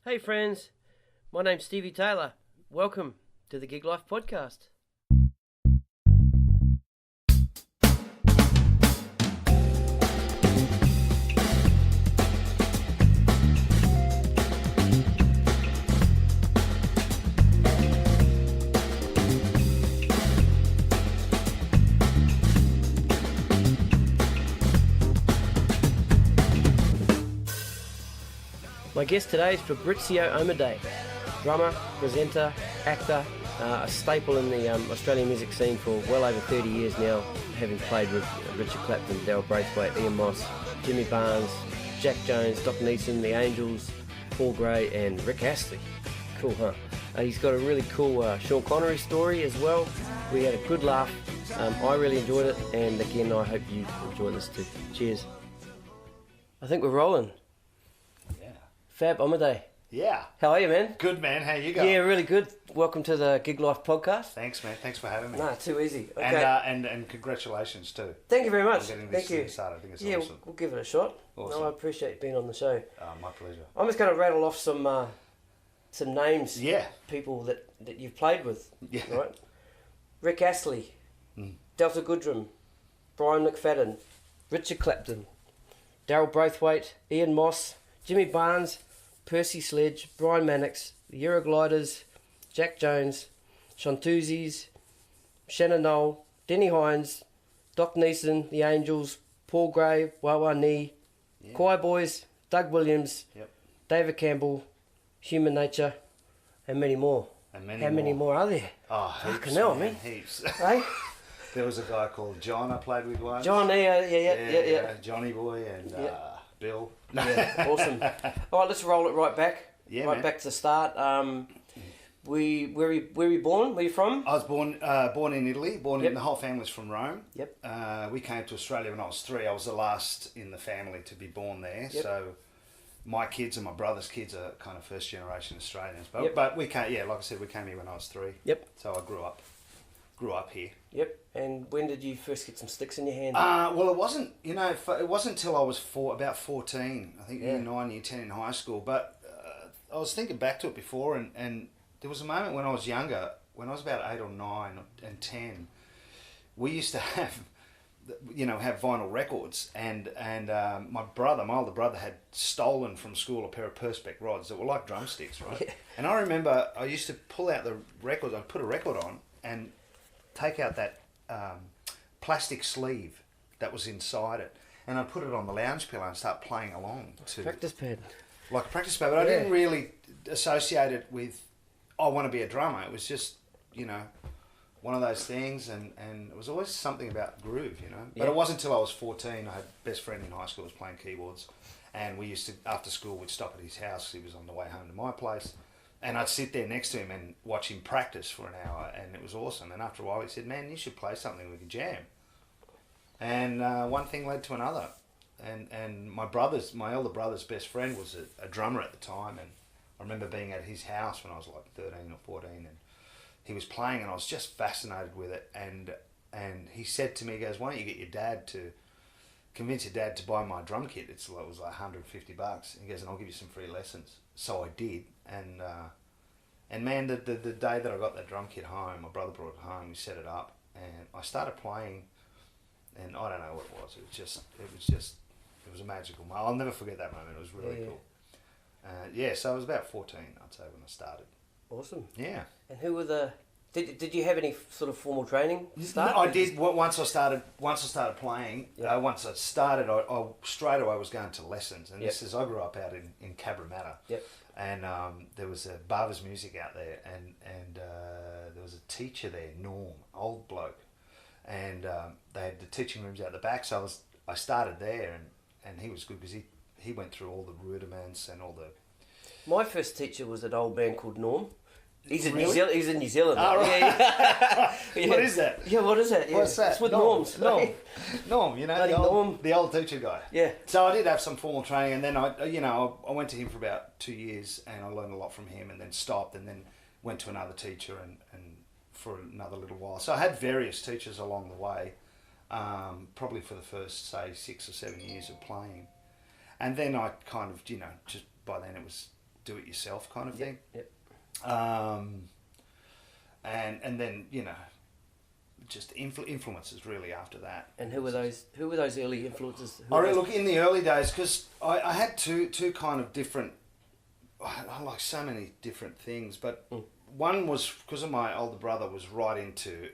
Hey friends, my name's Stevie Taylor. Welcome to the Gig Life Podcast. My guest today is Fabrizio Omodei, drummer, presenter, actor, a staple in the Australian music scene for well over 30 years now, having played with Richard Clapton, Daryl Braithwaite, Ian Moss, Jimmy Barnes, Jack Jones, Doc Nesson, The Angels, Paul Gray and Rick Astley. Cool, huh? He's got a really cool Sean Connery story as well. We had a good laugh. I really enjoyed it, and again I hope you enjoy this too. Cheers. I think we're rolling. Fab Omodei. Yeah. How are you, man? Good, man. How you going? Yeah, really good. Welcome to the Gig Life Podcast. Thanks, man. Thanks for having me. No, too easy. Okay. And congratulations too. Thank you very much. Getting this Thank you. started. I think it's yeah, awesome. we'll give it a shot. Awesome. No, I appreciate being on the show. My pleasure. I'm just going to rattle off some names. Yeah. People that you've played with. Yeah. Right. Rick Astley, Delta Goodrem, Brian McFadden, Richard Clapton, Daryl Braithwaite, Ian Moss, Jimmy Barnes, Percy Sledge, Brian Mannix, the Eurogliders, Jack Jones, Chantoozies, Shannon Noll, Deni Hines, Doc Nesson, The Angels, Paul Gray, Wa Nee, Choir Boys, Doug Williams, David Campbell, Human Nature, and many more. How many more are there? Oh, fucking hell, man. Heaps. Hey? There was a guy called John I played with once. John, yeah. Johnny Boy and Bill. Yeah, awesome. All right, let's roll it right back. Yeah, right man. back to the start. Where were you born? Where are you from? I was born in Italy. The whole family's from Rome. Yep. We came to Australia when I was 3. I was the last in the family to be born there. Yep. So my kids and my brother's kids are kind of first generation Australians. But we came, like I said, we came here when I was 3. Yep. So I grew up here. Yep. And when did you first get some sticks in your hand? Well, it wasn't until I was about 14. I think year 9, year 10 in high school. But I was thinking back to it before, and there was a moment when I was younger, when I was about 8 or 9 and 10, we used to have vinyl records, and my older brother had stolen from school a pair of Perspex rods that were like drumsticks, right? Yeah. And I remember I used to pull out the records, I'd put a record on and take out that plastic sleeve that was inside it, and I'd put it on the lounge pillow and start playing along to practice pad. like a practice pad. But I didn't really associate it with I want to be a drummer. It was just one of those things, and it was always something about groove, But it wasn't until I was 14. I had a best friend in high school who was playing keyboards, and we used to, after school, we'd stop at his house. He was on the way home to my place, and I'd sit there next to him and watch him practice for an hour, and it was awesome. And after a while, he said, "Man, you should play something we could jam." And one thing led to another, and my elder brother's best friend was a drummer at the time, and I remember being at his house when I was like 13 or 14, and he was playing, and I was just fascinated with it. And he said to me, he goes, "Why don't you get your dad to convince your dad to buy my drum kit? It was like $150. He goes, "And I'll give you some free lessons." So I did, and man, the day that I got that drum kit home, my brother brought it home. We set it up, and I started playing, and I don't know what it was. It was a magical moment. I'll never forget that moment. It was really cool. So I was about 14, I'd say, when I started. Awesome. Yeah. And who were did you have any sort of formal training start? I did. Once I started playing, once I started, I straight away was going to lessons. And this is, I grew up out in Cabramatta. Yep. And there was a Barber's Music out there, and there was a teacher there, Norm, old bloke. And they had the teaching rooms out the back, so I started there, and he was good because he went through all the rudiments and all the... My first teacher was an old man called Norm. He's in Really? New Zealand. He's in New Zealand. Oh, right. Yeah. What is that? Yeah, what is that? Yeah. What's that? It's with Norm. Norms. Norm, Bloody Norm. the old teacher guy. Yeah. So I did have some formal training, and then I went to him for about 2 years, and I learned a lot from him, and then stopped, and then went to another teacher, and for another little while. So I had various teachers along the way, probably for the first, say, 6 or 7 years of playing. And then I kind of, just by then it was do it yourself kind of Yep. thing. Yep. And then just influences really after that. And who were those early influences? Look, in the early days, because I had two kind of different. I like so many different things, but one was because of my older brother was right into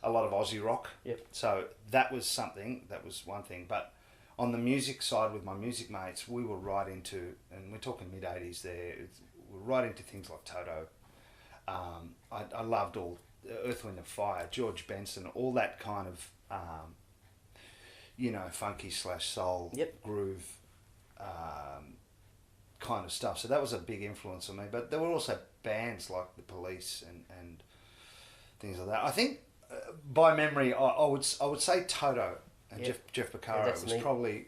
a lot of Aussie rock. Yep. So that was one thing. But on the music side with my music mates, we were right into, and we're talking mid-'80s there, we're right into things like Toto. I loved all Earth, Wind and Fire, George Benson, all that kind of, funky / soul, groove kind of stuff. So that was a big influence on me. But there were also bands like The Police and things like that. I think by memory, I would say Toto and Jeff Porcaro was probably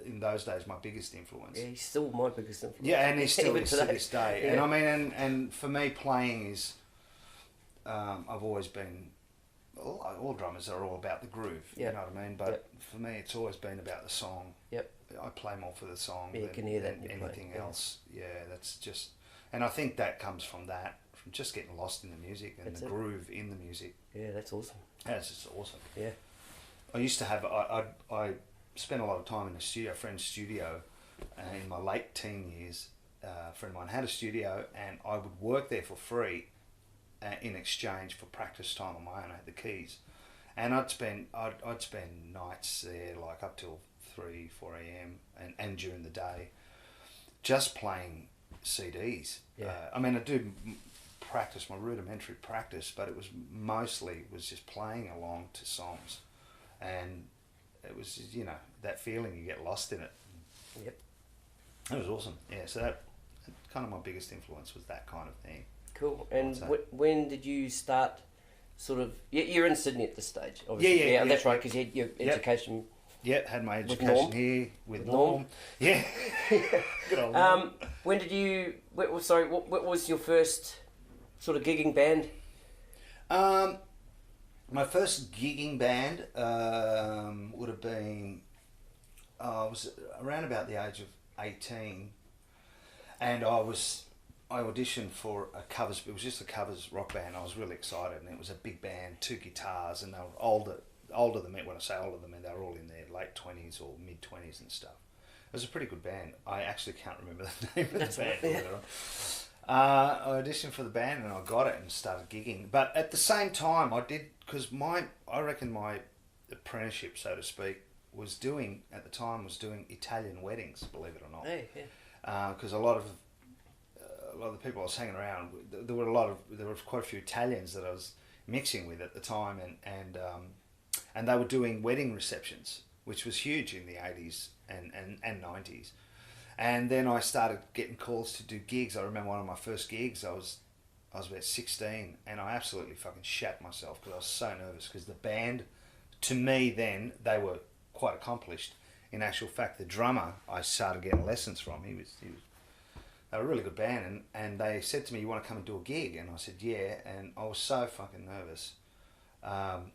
in those days my biggest influence. Yeah, he's still my biggest influence. Yeah, and he still is to this day. Yeah. And I mean, and for me, playing is, I've always been, all drummers are all about the groove, you know what I mean? But for me, it's always been about the song. Yep. I play more for the song you can hear that than anything else. Yeah, that's just, and I think that comes from just getting lost in the music and the groove in the music. Yeah, that's awesome. That's just awesome. Yeah. I used to have, I spent a lot of time in a friend's studio in my late teen years. A friend of mine had a studio and I would work there for free in exchange for practice time on my own. I had the keys. And I'd spend nights there like up till 3, 4 a.m. and during the day just playing CDs. Yeah. I mean, I do practice, my rudimentary practice, but it was mostly just playing along to songs. And it was, that feeling you get lost in it. Yep. It was awesome. Yeah, so that kind of my biggest influence was that kind of thing. Cool. And when did you start sort of... You're in Sydney at this stage, obviously. Yeah, that's right, because you had your education... Yeah, had my education here with Norm. Yeah. Good old Norm. When did you... what was your first sort of gigging band? My first gigging band would have been... I was around about the age of 18, and I auditioned for a covers. It was just a covers rock band. I was really excited, and it was a big band, 2 guitars, and they were older than me. When I say older than me, they were all in their late 20s or mid 20s and stuff. It was a pretty good band. I actually can't remember the name of the band. Yeah. I auditioned for the band and I got it and started gigging. But at the same time, I did, because I reckon my apprenticeship, so to speak, was doing Italian weddings, believe it or not. Hey, yeah. Because a lot of the people I was hanging around, there were quite a few Italians that I was mixing with at the time, and they were doing wedding receptions, which was huge in the 80s and 90s. And then I started getting calls to do gigs. I remember one of my first gigs, I was about 16, and I absolutely fucking shat myself because I was so nervous, because the band, to me then, they were quite accomplished. In actual fact, the drummer I started getting lessons from, they were a really good band, and they said to me, "You want to come and do a gig?" And I said, "Yeah," and I was so fucking nervous. And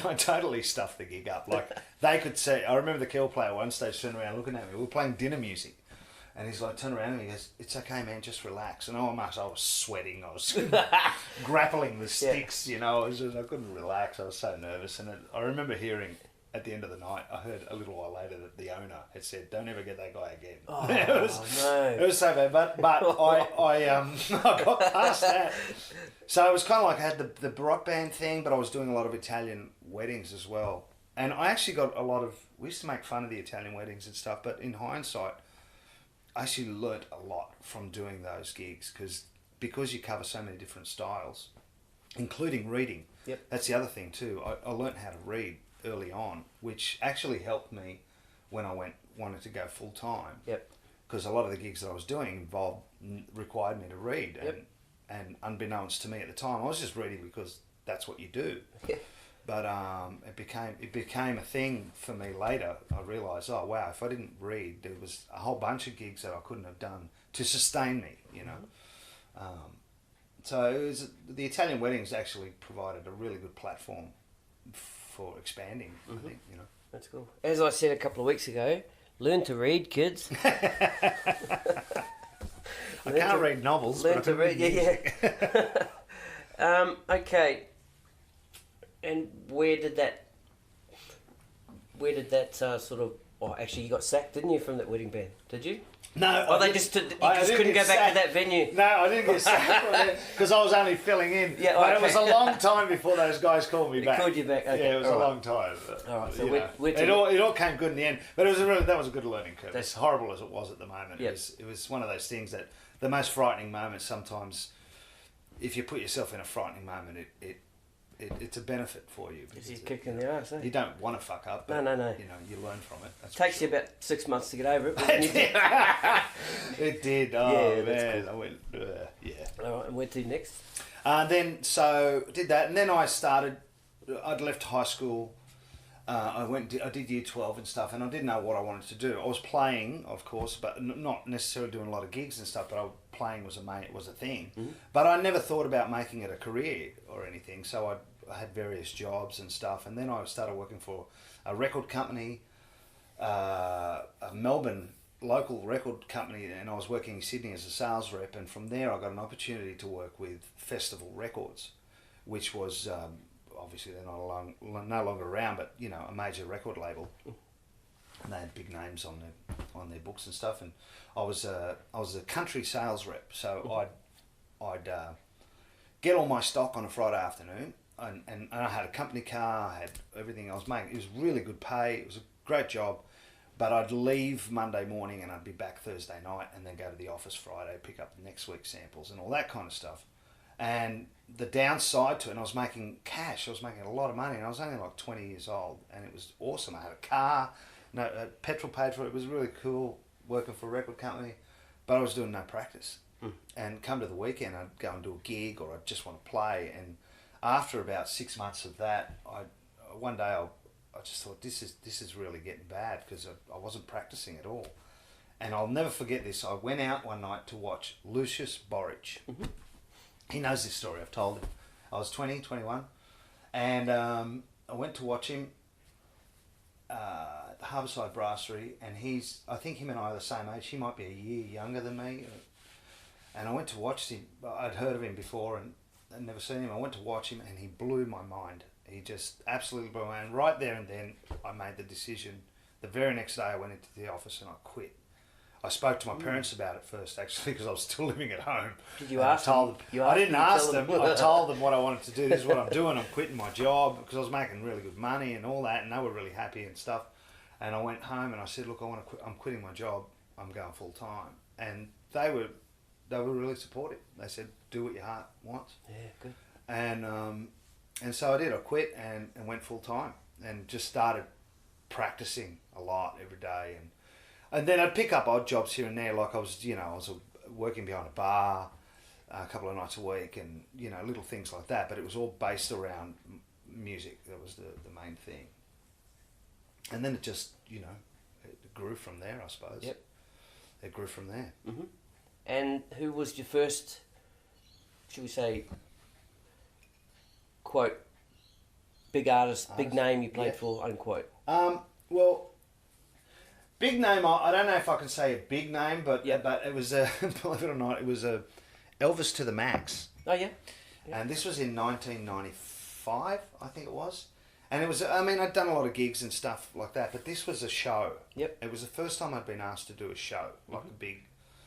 I totally stuffed the gig up. Like, they could see, I remember the keyboard player one stage turned around looking at me, we were playing dinner music, and he's like, turned around and he goes, "It's okay, man, just relax." And I was sweating, I was grappling the sticks, I couldn't relax, I was so nervous. And I remember hearing at the end of the night, I heard a little while later that the owner had said, "Don't ever get that guy again." Oh, no. It was so bad, but I got past that. So it was kind of like I had the rock band thing, but I was doing a lot of Italian weddings as well. And I actually got we used to make fun of the Italian weddings and stuff, but in hindsight, I actually learnt a lot from doing those gigs, because you cover so many different styles, including reading. Yep. That's the other thing too. I learnt how to read early on, which actually helped me when I wanted to go full time. Yep. Because a lot of the gigs that I was doing required me to read, and unbeknownst to me at the time, I was just reading because that's what you do. Yeah. But it became a thing for me later. I realised, oh wow, if I didn't read, there was a whole bunch of gigs that I couldn't have done to sustain me, So the Italian weddings actually provided a really good platform for expanding, I think, That's cool. As I said a couple of weeks ago, learn to read, kids. I can't read novels. Learn to read, yeah. Okay. And where did that sort of... Oh, actually, you got sacked, didn't you, from that wedding band? Did you? No. Oh, you just couldn't go back to that venue? No, I didn't get sacked from it because I was only filling in. Yeah, but okay. it was a long time before those guys called me back. Called you back, okay. Yeah, it was a long time. All right, so it all came good in the end. But that was a good learning curve. As horrible as it was at the moment. Yep. It was one of those things that the most frightening moments sometimes, if you put yourself in a frightening moment, it's a benefit for you. It's a kick in the arse, eh? You don't want to fuck up, but no. You know, you learn from it. That's takes you about 6 months to get over it. But It did. Oh, yeah, man. Cool. I went, yeah. All right, and where to next? Then, so, did that. And then I'd left high school. I did year 12 and stuff, and I didn't know what I wanted to do. I was playing, of course, but not necessarily doing a lot of gigs and stuff, but playing was a thing. Mm-hmm. But I never thought about making it a career or anything, so I had various jobs and stuff, and then I started working for a record company, a Melbourne local record company, and I was working in Sydney as a sales rep, and from there I got an opportunity to work with Festival Records, which was obviously they're no longer around, but you know, a major record label, and they had big names on their books and stuff, and I was a country sales rep, so I'd get all my stock on a Friday afternoon. And I had a company car, I had everything I was making. It was really good pay, it was a great job, but I'd leave Monday morning and I'd be back Thursday night and then go to the office Friday, pick up the next week's samples and all that kind of stuff. And the downside to it, and I was making cash, I was making a lot of money, and I was only like 20 years old, and it was awesome. I had a car, petrol paid for it. It was really cool working for a record company, but I was doing no practice. And come to the weekend, I'd go and do a gig, or I'd just want to play. And after about 6 months of that, one day I just thought, this is really getting bad, because I wasn't practicing at all. And I'll never forget this. I went out one night to watch Lucius Borich. Mm-hmm. He knows this story, I've told him. I was 20, 21, and I went to watch him at the Harbourside Brasserie, and I think him and I are the same age. He might be a year younger than me. And I went to watch him. I'd heard of him before and I'd never seen him. I went to watch him, and he blew my mind. He just absolutely blew my mind. Right there and then, I made the decision. The very next day, I went into the office and I quit. I spoke to my parents about it first, actually, because I was still living at home. Did you ask them? I didn't ask them. I told them what I wanted to do. This is what I'm doing. I'm quitting my job, because I was making really good money and all that, and they were really happy and stuff. And I went home and I said, look, I want to quit. I'm quitting my job. I'm going full time. And they were really supportive. They said, do what your heart wants. Yeah, good. And so I did. I quit and went full time, and just started practicing a lot every day. And then I'd pick up odd jobs here and there, like I was working behind a bar a couple of nights a week, and little things like that. But it was all based around music. That was the main thing. And then it just it grew from there, I suppose. Yep. It grew from there. Mm-hmm. And who was your first, should we say, quote, big artist, big name you played for, unquote? Well, big name, I don't know if I can say a big name, but it was believe it or not, it was a Elvis to the Max. Oh, yeah? And this was in 1995, I think it was. And it was, I'd done a lot of gigs and stuff like that, but this was a show. Yep. It was the first time I'd been asked to do a show, like a big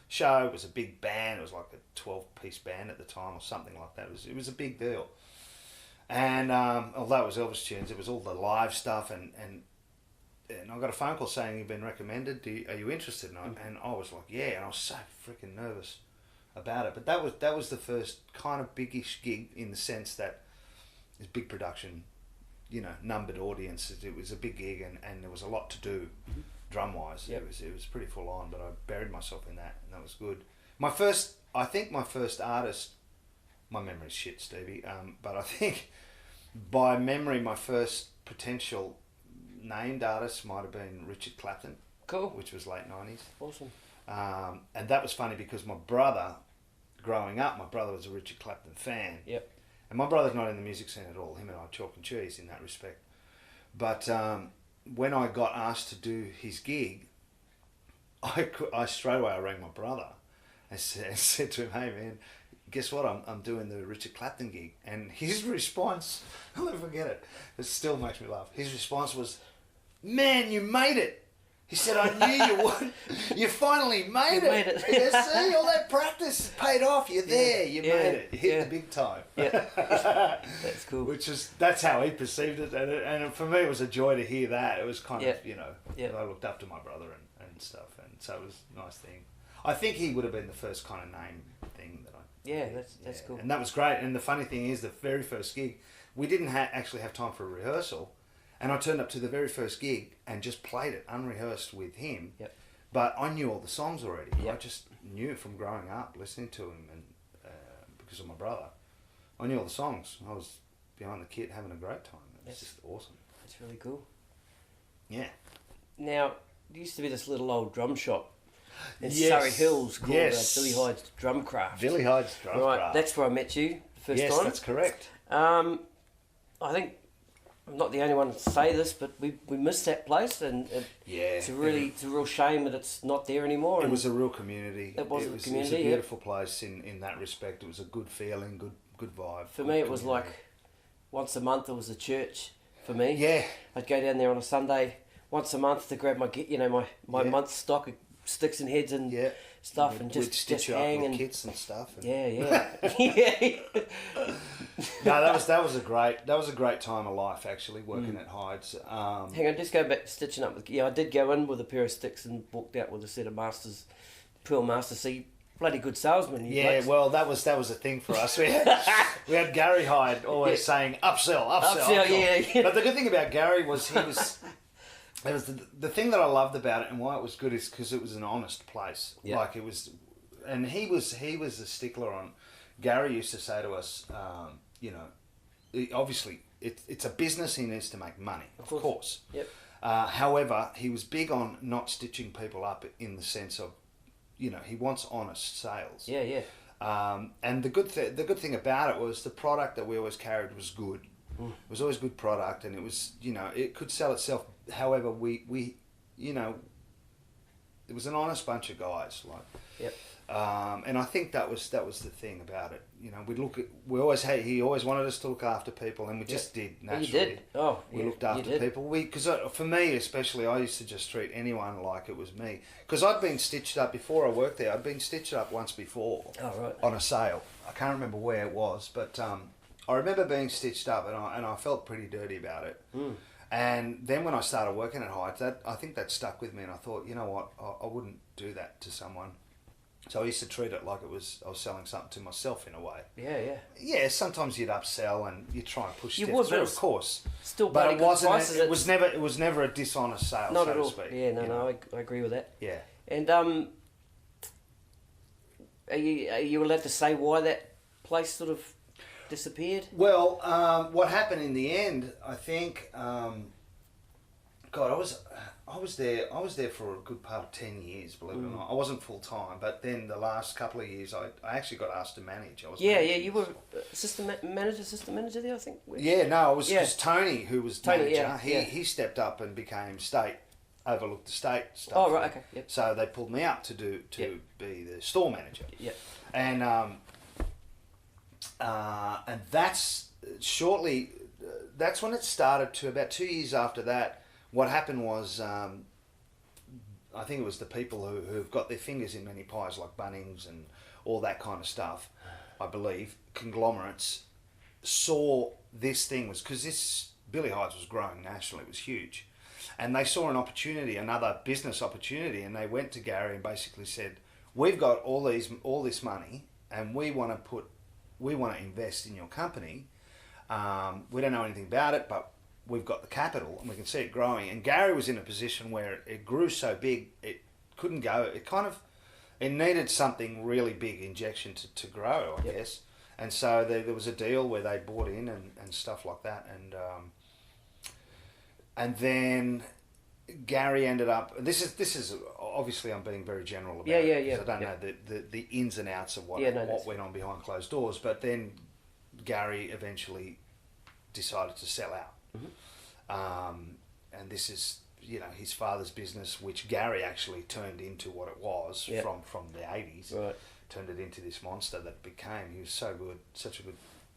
show. It was a big band. It was like a 12-piece band at the time or something like that. It was a big deal. And although it was Elvis tunes, it was all the live stuff, and I got a phone call saying you've been recommended. Are you interested? And I was like, yeah. And I was so freaking nervous about it. But that was the first kind of biggish gig, in the sense that it's big production, numbered audience. It was a big gig, and there was a lot to do, drum wise. Yep. It was pretty full on. But I buried myself in that, and that was good. I think my first artist. My memory's shit, Stevie. But I think by memory, my first potential named artist might have been Richard Clapton. Cool. Which was late 90s. Awesome. And that was funny because my brother, growing up, was a Richard Clapton fan. Yep. And my brother's not in the music scene at all. Him and I are chalk and cheese in that respect. But when I got asked to do his gig, I straight away I rang my brother and said to him, "Hey man, guess what? I'm doing the Richard Clapton gig." And his response, I'll never forget it. It still makes me laugh. His response was, "Man, you made it." He said, "I knew you would. You finally made it. Yeah, see, all that practice paid off. You're there. You made it. You hit the big time." Yeah, that's cool. That's how he perceived it, and for me, it was a joy to hear that. It was kind of, I looked up to my brother and stuff, and so it was a nice thing. I think he would have been the first kind of name thing that I. Yeah, that's cool. And that was great. And the funny thing is, the very first gig, we didn't actually have time for a rehearsal. And I turned up to the very first gig and just played it unrehearsed with him. Yep. But I knew all the songs already. Yep. I just knew from growing up, listening to him, and because of my brother, I knew all the songs. I was behind the kit having a great time. It's just awesome. That's really cool. Yeah. Now, there used to be this little old drum shop in Surrey Hills called Billy Hyde's Drumcraft. Billy Hyde's Drumcraft. Right, that's where I met you the first time. Yes, that's correct. I think I'm not the only one to say this, but we missed that place, and it's a real shame that it's not there anymore. It was a real community. It was a community. It was a beautiful place in that respect. It was a good feeling, good vibe. For me, it was like once a month. It was a church for me. Yeah, I'd go down there on a Sunday once a month to grab my month's stock of sticks and heads and stuff, and just hang up and kits and stuff. And yeah. No, that was a great time of life actually, working at Hyde's. Hang on, just go back to stitching up. I did go in with a pair of sticks and walked out with a set of Pearl Masters. So you bloody good salesman. Yeah, well, that was a thing for us. We had Gary Hyde always saying upsell. Yeah. But the good thing about Gary was it was the thing that I loved about it, and why it was good, is because it was an honest place. Yeah. Like it was, and he was a stickler on. Gary used to say to us, obviously it's a business. He needs to make money, of course. Yep. However, he was big on not stitching people up in the sense of, he wants honest sales. Yeah. And the good thing about it was the product that we always carried was good. It was always good product, and it was, it could sell itself. However, we it was an honest bunch of guys, like. Yep. And I think that was the thing about it. He always wanted us to look after people, and we just did naturally. You did. Oh, we looked after people. Because for me especially, I used to just treat anyone like it was me. Because I'd been stitched up before I worked there. I'd been stitched up once before. Oh, right. On a sale. I can't remember where it was, but I remember being stitched up, and I felt pretty dirty about it. And then when I started working at Hyde's, I think that stuck with me, and I thought, you know what, I wouldn't do that to someone. So I used to treat it like I was selling something to myself in a way. Yeah. Yeah, sometimes you'd upsell and you'd try and push You stuff would, through, but of course. Still, but it wasn't. Prices, it was never a dishonest sale, not so at all. to speak. Yeah, no, I agree with that. Yeah. And are you allowed to say why that place sort of disappeared? Well, what happened in the end, I think. I was there for a good part of 10 years, believe it or not. I wasn't full time, but then the last couple of years, I actually got asked to manage. You were assistant manager there, I think. No, it was just Tony who was manager. He stepped up and became overlooked the state stuff. Oh, right, okay. Yep. So they pulled me up to be the store manager. Yep. And that's shortly. That's when it started. To about 2 years after that, what happened was, I think it was the people who've got their fingers in many pies, like Bunnings and all that kind of stuff. I believe conglomerates saw this thing was because this Billy Hyde's was growing nationally. It was huge, and they saw an opportunity, another business opportunity, and they went to Gary and basically said, "We've got all this money, and we want to invest in your company. We don't know anything about it, but we've got the capital and we can see it growing." And Gary was in a position where it grew so big it couldn't go. It needed something really big injection to grow, I guess. And so there was a deal where they bought in and stuff like that. And then Gary ended up. This is obviously I'm being very general about it. Yeah. I don't know the ins and outs of what went on behind closed doors. But then Gary eventually decided to sell out. And this is, his father's business, which Gary actually turned into what it was from the 80s, turned it into this monster that it became. He was so good, such a good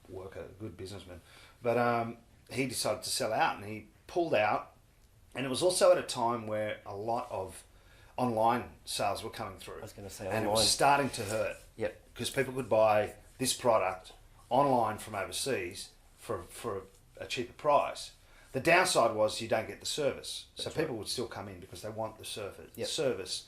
worker, good businessman. But he decided to sell out, and he pulled out. And it was also at a time where a lot of online sales were coming through. I was going to say and online. it was starting to hurt. Yep. Because people could buy this product online from overseas for a cheaper price. The downside was you don't get the service. So people would still come in because they want the service.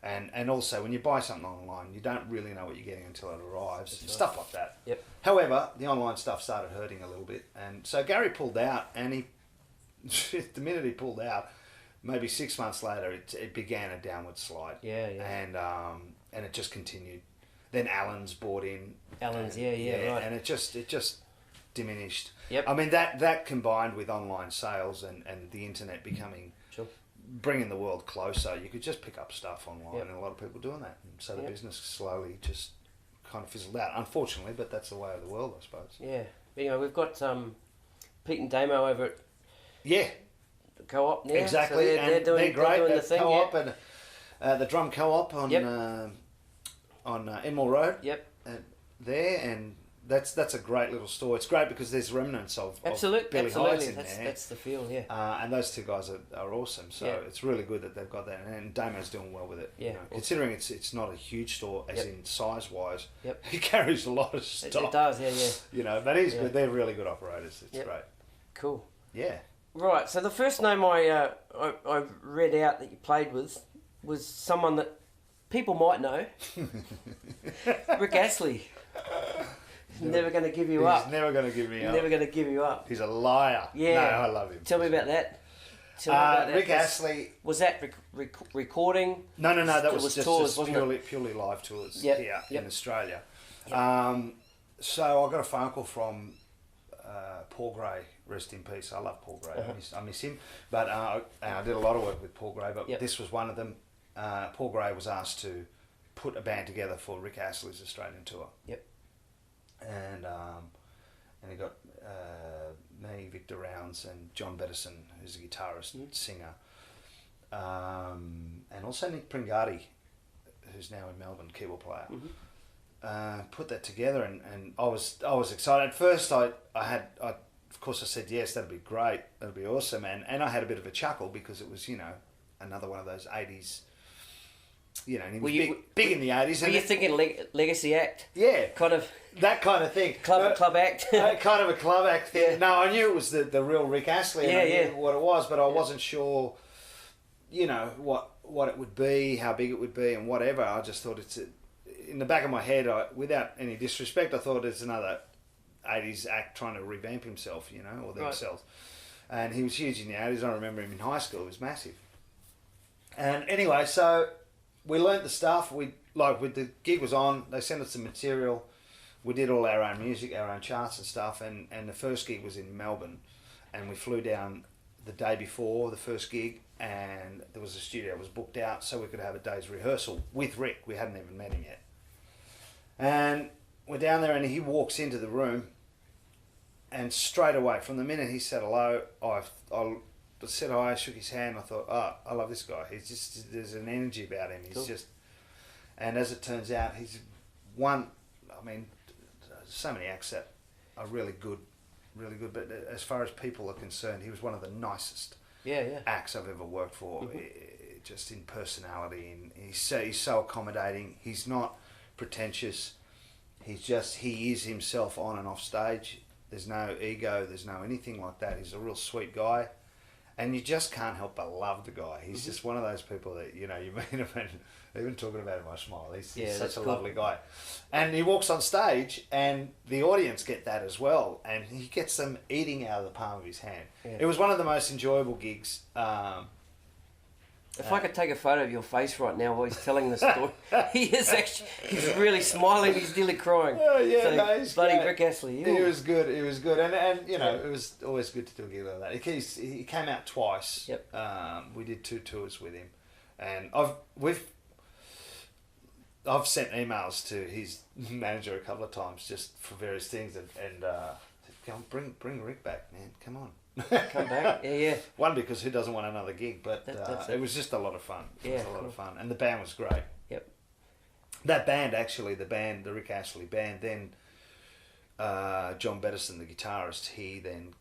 And also when you buy something online, you don't really know what you're getting until it arrives. Stuff like that. Yep. However, the online stuff started hurting a little bit. And so Gary pulled out, and he the minute he pulled out, maybe 6 months later, it began a downward slide. Yeah. And it just continued. Then Allen's bought in. Allen's, right. And it just diminished. Yep. I mean, that combined with online sales and the internet becoming, bringing the world closer, you could just pick up stuff online, and a lot of people doing that. And so the business slowly just kind of fizzled out, unfortunately, but that's the way of the world, I suppose. Yeah. But anyway, we've got Pete and Damo over at the Co-op now. Exactly. So they're doing great. They're doing the thing, Co-op and the drum co-op on Enmore Road. Yep. There, and that's a great little store. It's great because there's remnants of Billy Hines in there. That's the feel, yeah. And those two guys are awesome. So it's really good that they've got that, and Damo's doing well with it. Yeah. Awesome. Considering it's not a huge store as in size wise. Yep. He carries a lot of stock. It does, yeah. But he's good. They're really good operators. It's great. Cool. Yeah. Right, so the first name I read out that you played with was someone that people might know. Rick Astley. He's never going to give you up. He's never going to give me up. Never going to give you up. He's a liar. Yeah. No, I love him. Tell me about that. Rick Astley. Was that recording? No. That was just tours, purely live tours here in Australia. Yep. So I got a phone call from Paul Gray. Rest in peace. I love Paul Gray. I miss him. But I did a lot of work with Paul Gray. But this was one of them. Paul Gray was asked to put a band together for Rick Astley's Australian tour. Yep. And he got me, Victor Rounds, and John Bettison, who's a guitarist, singer, and also Nick Pringati, who's now in Melbourne, keyboard player. Put that together, and I was excited. At first, I of course I said yes, that'd be great, that'd be awesome, and I had a bit of a chuckle because it was another one of those 80s. And he was big in the 80s. Were you thinking legacy act? Yeah. Kind of. That kind of thing. Club act. Kind of a club act thing. Yeah. No, I knew it was the real Rick Astley, and I knew what it was, but I wasn't sure, what it would be, how big it would be, and whatever. I just thought in the back of my head, without any disrespect, I thought it's another 80s act trying to revamp himself, or themselves. Right. And he was huge in the 80s. I remember him in high school. He was massive. And anyway, so we learnt the stuff. With the gig was on, they sent us some material. We did all our own music, our own charts and stuff. And the first gig was in Melbourne, and we flew down the day before the first gig, and there was a studio that was booked out so we could have a day's rehearsal with Rick. We hadn't even met him yet. And we're down there, and he walks into the room, and straight away, from the minute he said hello, I said hi, shook his hand. I thought, I love this guy. He's just, there's an energy about him. He's just, and as it turns out, he's one. I mean, so many acts that are really good. But as far as people are concerned, he was one of the nicest acts I've ever worked for. Just in personality, and he's so accommodating. He's not pretentious. He is himself on and off stage. There's no ego. There's no anything like that. He's a real sweet guy. And you just can't help but love the guy. He's just one of those people that, you meet him and even talking about him, I smile. He's such a lovely guy. And he walks on stage and the audience get that as well. And he gets them eating out of the palm of his hand. Yeah. It was one of the most enjoyable gigs. If I could take a photo of your face right now while he's telling the story, he's really smiling, he's nearly crying. He's bloody great. Rick Astley. He was good, and it was always good to do a gig like that. He came out twice. Yep. We did 2 tours with him, and I've sent emails to his manager a couple of times just for various things, and come bring Rick back, man, come on. Come back, yeah. One, because who doesn't want another gig, but it was just a lot of fun. It was a lot of fun, and the band was great. Yep. That band, actually, the Rick Astley band, then John Bettison, the guitarist, he then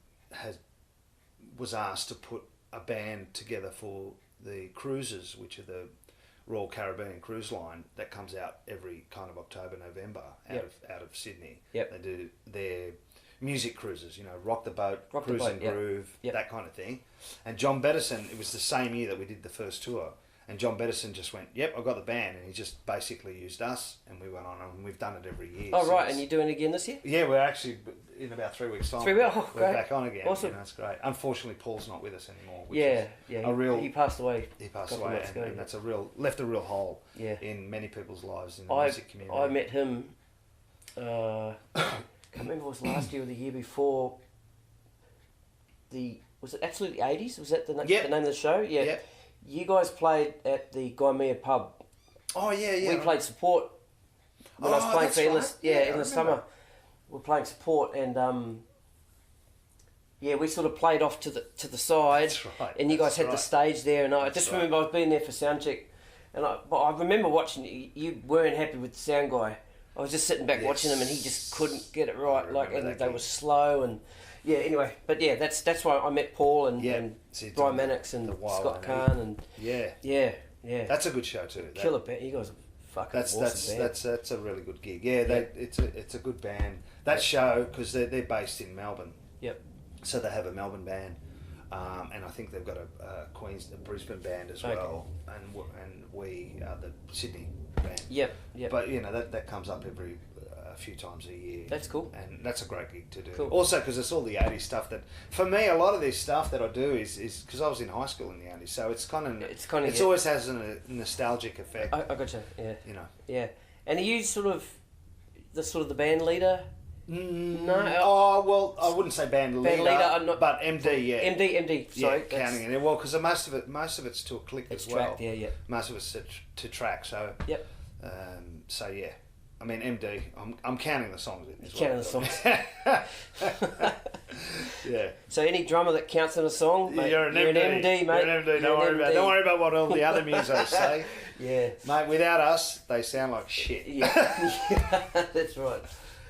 was asked to put a band together for the cruises, which are the Royal Caribbean Cruise Line that comes out every kind of October, November out of Sydney. Yep. They do their music cruises, Rock the Boat, Cruise and Groove, that kind of thing. And John Bettison, it was the same year that we did the first tour. And John Bettison just went, yep, I got the band. And he just basically used us. And we went on and we've done it every year. Oh, right. And you're doing it again this year? Yeah, we're actually, in about 3 weeks' time, 3 weeks? Oh, we're great. back on again. Awesome. That's great. Unfortunately, Paul's not with us anymore. Which He passed away. He passed away, and that's left a real hole in many people's lives in the music community. I met him, can't remember if it was last year or the year before. Was it Absolutely 80s? Was that the name of the show? Yeah. Yep. You guys played at the Gaimea pub. Oh, yeah. We played support when I was playing for Endless. Right. In the summer. We're playing support, and we sort of played off to the side. That's right. And you guys had the stage there, and I just remember I was being there for sound check, but I remember watching you weren't happy with the sound guy. I was just sitting back watching him, and he just couldn't get it right. They were slow and. Yeah, anyway, but that's why I met Paul and Brian Mannix and Scott Kahn and yeah. That's a good show too. Killer band. You guys are fucking awesome band. That's a really good gig. Yeah, it's a good band. That show, because they're based in Melbourne. Yep. So they have a Melbourne band, and I think they've got a Brisbane band as well, and we are the Sydney band. Yep. But that comes up every. A few times a year. That's cool. And that's a great gig to do. Cool. Also, because it's all the 80s stuff that, for me, a lot of this stuff that I do is because I was in high school in the 80s, so it's always has a nostalgic effect. I gotcha. Yeah. Yeah. And are you sort of the band leader? No. Oh well, I wouldn't say band leader, but MD. Yeah. MD. Sorry. Yeah, counting it. Well, because most of it's to a click as well. Tracked, yeah. Most of it's to track. So. Yep. So yeah. I mean, MD. I'm counting the songs. Counting the songs. Yeah. So any drummer that counts in a song, mate, you're an MD, mate. You're an MD. Don't worry about what all the other musos say. Yeah. Mate, without us, they sound like shit. Yeah. That's right.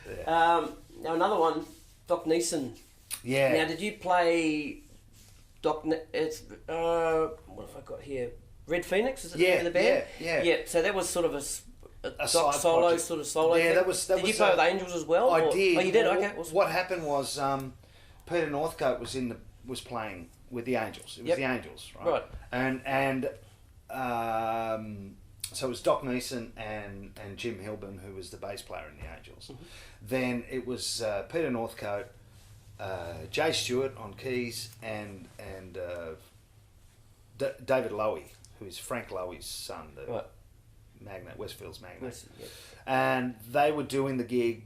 Yeah. Now another one, Doc Nesson. Yeah. Now, did you play What have I got here? Red Phoenix, is it the name of the band? Yeah. So that was sort of a Doc solo project. Sort of solo. Yeah, thing. that was. Did you play with Angels as well? I did. Oh, you did. Okay. Awesome. What happened was Peter Northcote was playing with the Angels. It was the Angels, right? And so it was Doc Nesson and Jim Hilburn, who was the bass player in the Angels. Mm-hmm. Then it was Peter Northcote, Jay Stewart on keys, and David Lowy, who is Frank Lowy's son, the magnate, Westfield's magnate. And they were doing the gig,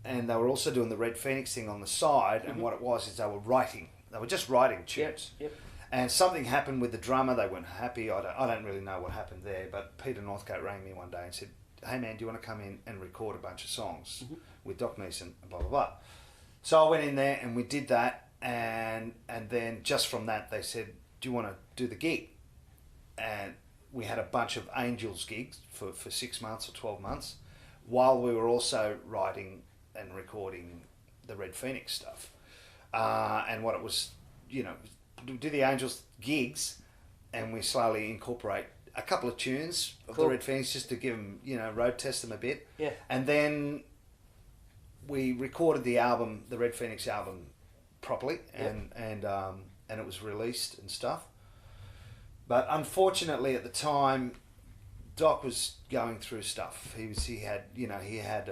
and they were also doing the Red Phoenix thing on the side. And what it was is they were just writing tunes. Yep. And something happened with the drummer. They weren't happy. I don't really know what happened there. But Peter Northcote rang me one day and said, "Hey man, do you want to come in and record a bunch of songs with Doc Nesson?" Blah blah blah. So I went in there and we did that. And then just from that, they said, "Do you want to do the gig?" And we had a bunch of Angels gigs for 6 months or 12 months, while we were also writing and recording the Red Phoenix stuff. And what it was, do the Angels gigs, and we slowly incorporate a couple of tunes of the Red Phoenix just to give them, road test them a bit. Yeah. And then we recorded the album, the Red Phoenix album, properly, and it was released and stuff. But unfortunately, at the time, Doc was going through stuff. He had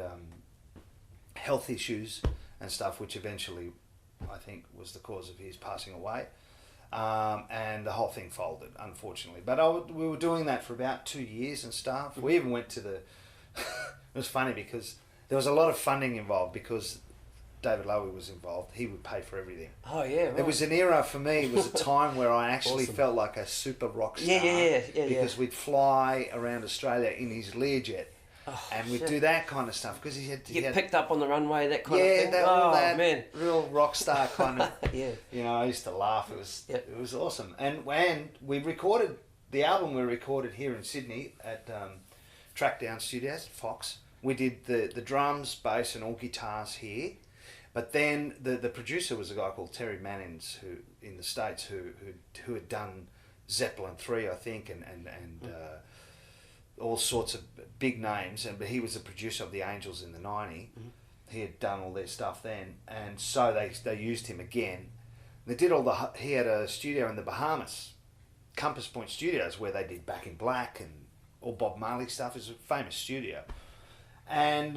health issues and stuff, which eventually, I think, was the cause of his passing away. And the whole thing folded, unfortunately. But we were doing that for about 2 years and stuff. We even went to it was funny because there was a lot of funding involved because David Lowy was involved. He would pay for everything. Oh, yeah, right. It was an era for me. It was a time where I actually felt like a super rock star. Yeah. Because we'd fly around Australia in his Learjet. Oh, and we'd do that kind of stuff because he had picked up on the runway, that kind of thing. That man, real rock star kind of. Yeah. I used to laugh. It was awesome. And we recorded the album. We recorded here in Sydney at Trackdown Studios, Fox. We did the drums, bass, and all guitars here. But then the producer was a guy called Terry Mannix, who in the States, who had done Zeppelin 3, I think, and all sorts of big names. But he was the producer of the Angels in the 90s. He had done all their stuff then, and so they used him again. They did he had a studio in the Bahamas, Compass Point Studios, where they did Back in Black and all Bob Marley stuff. It's a famous studio. And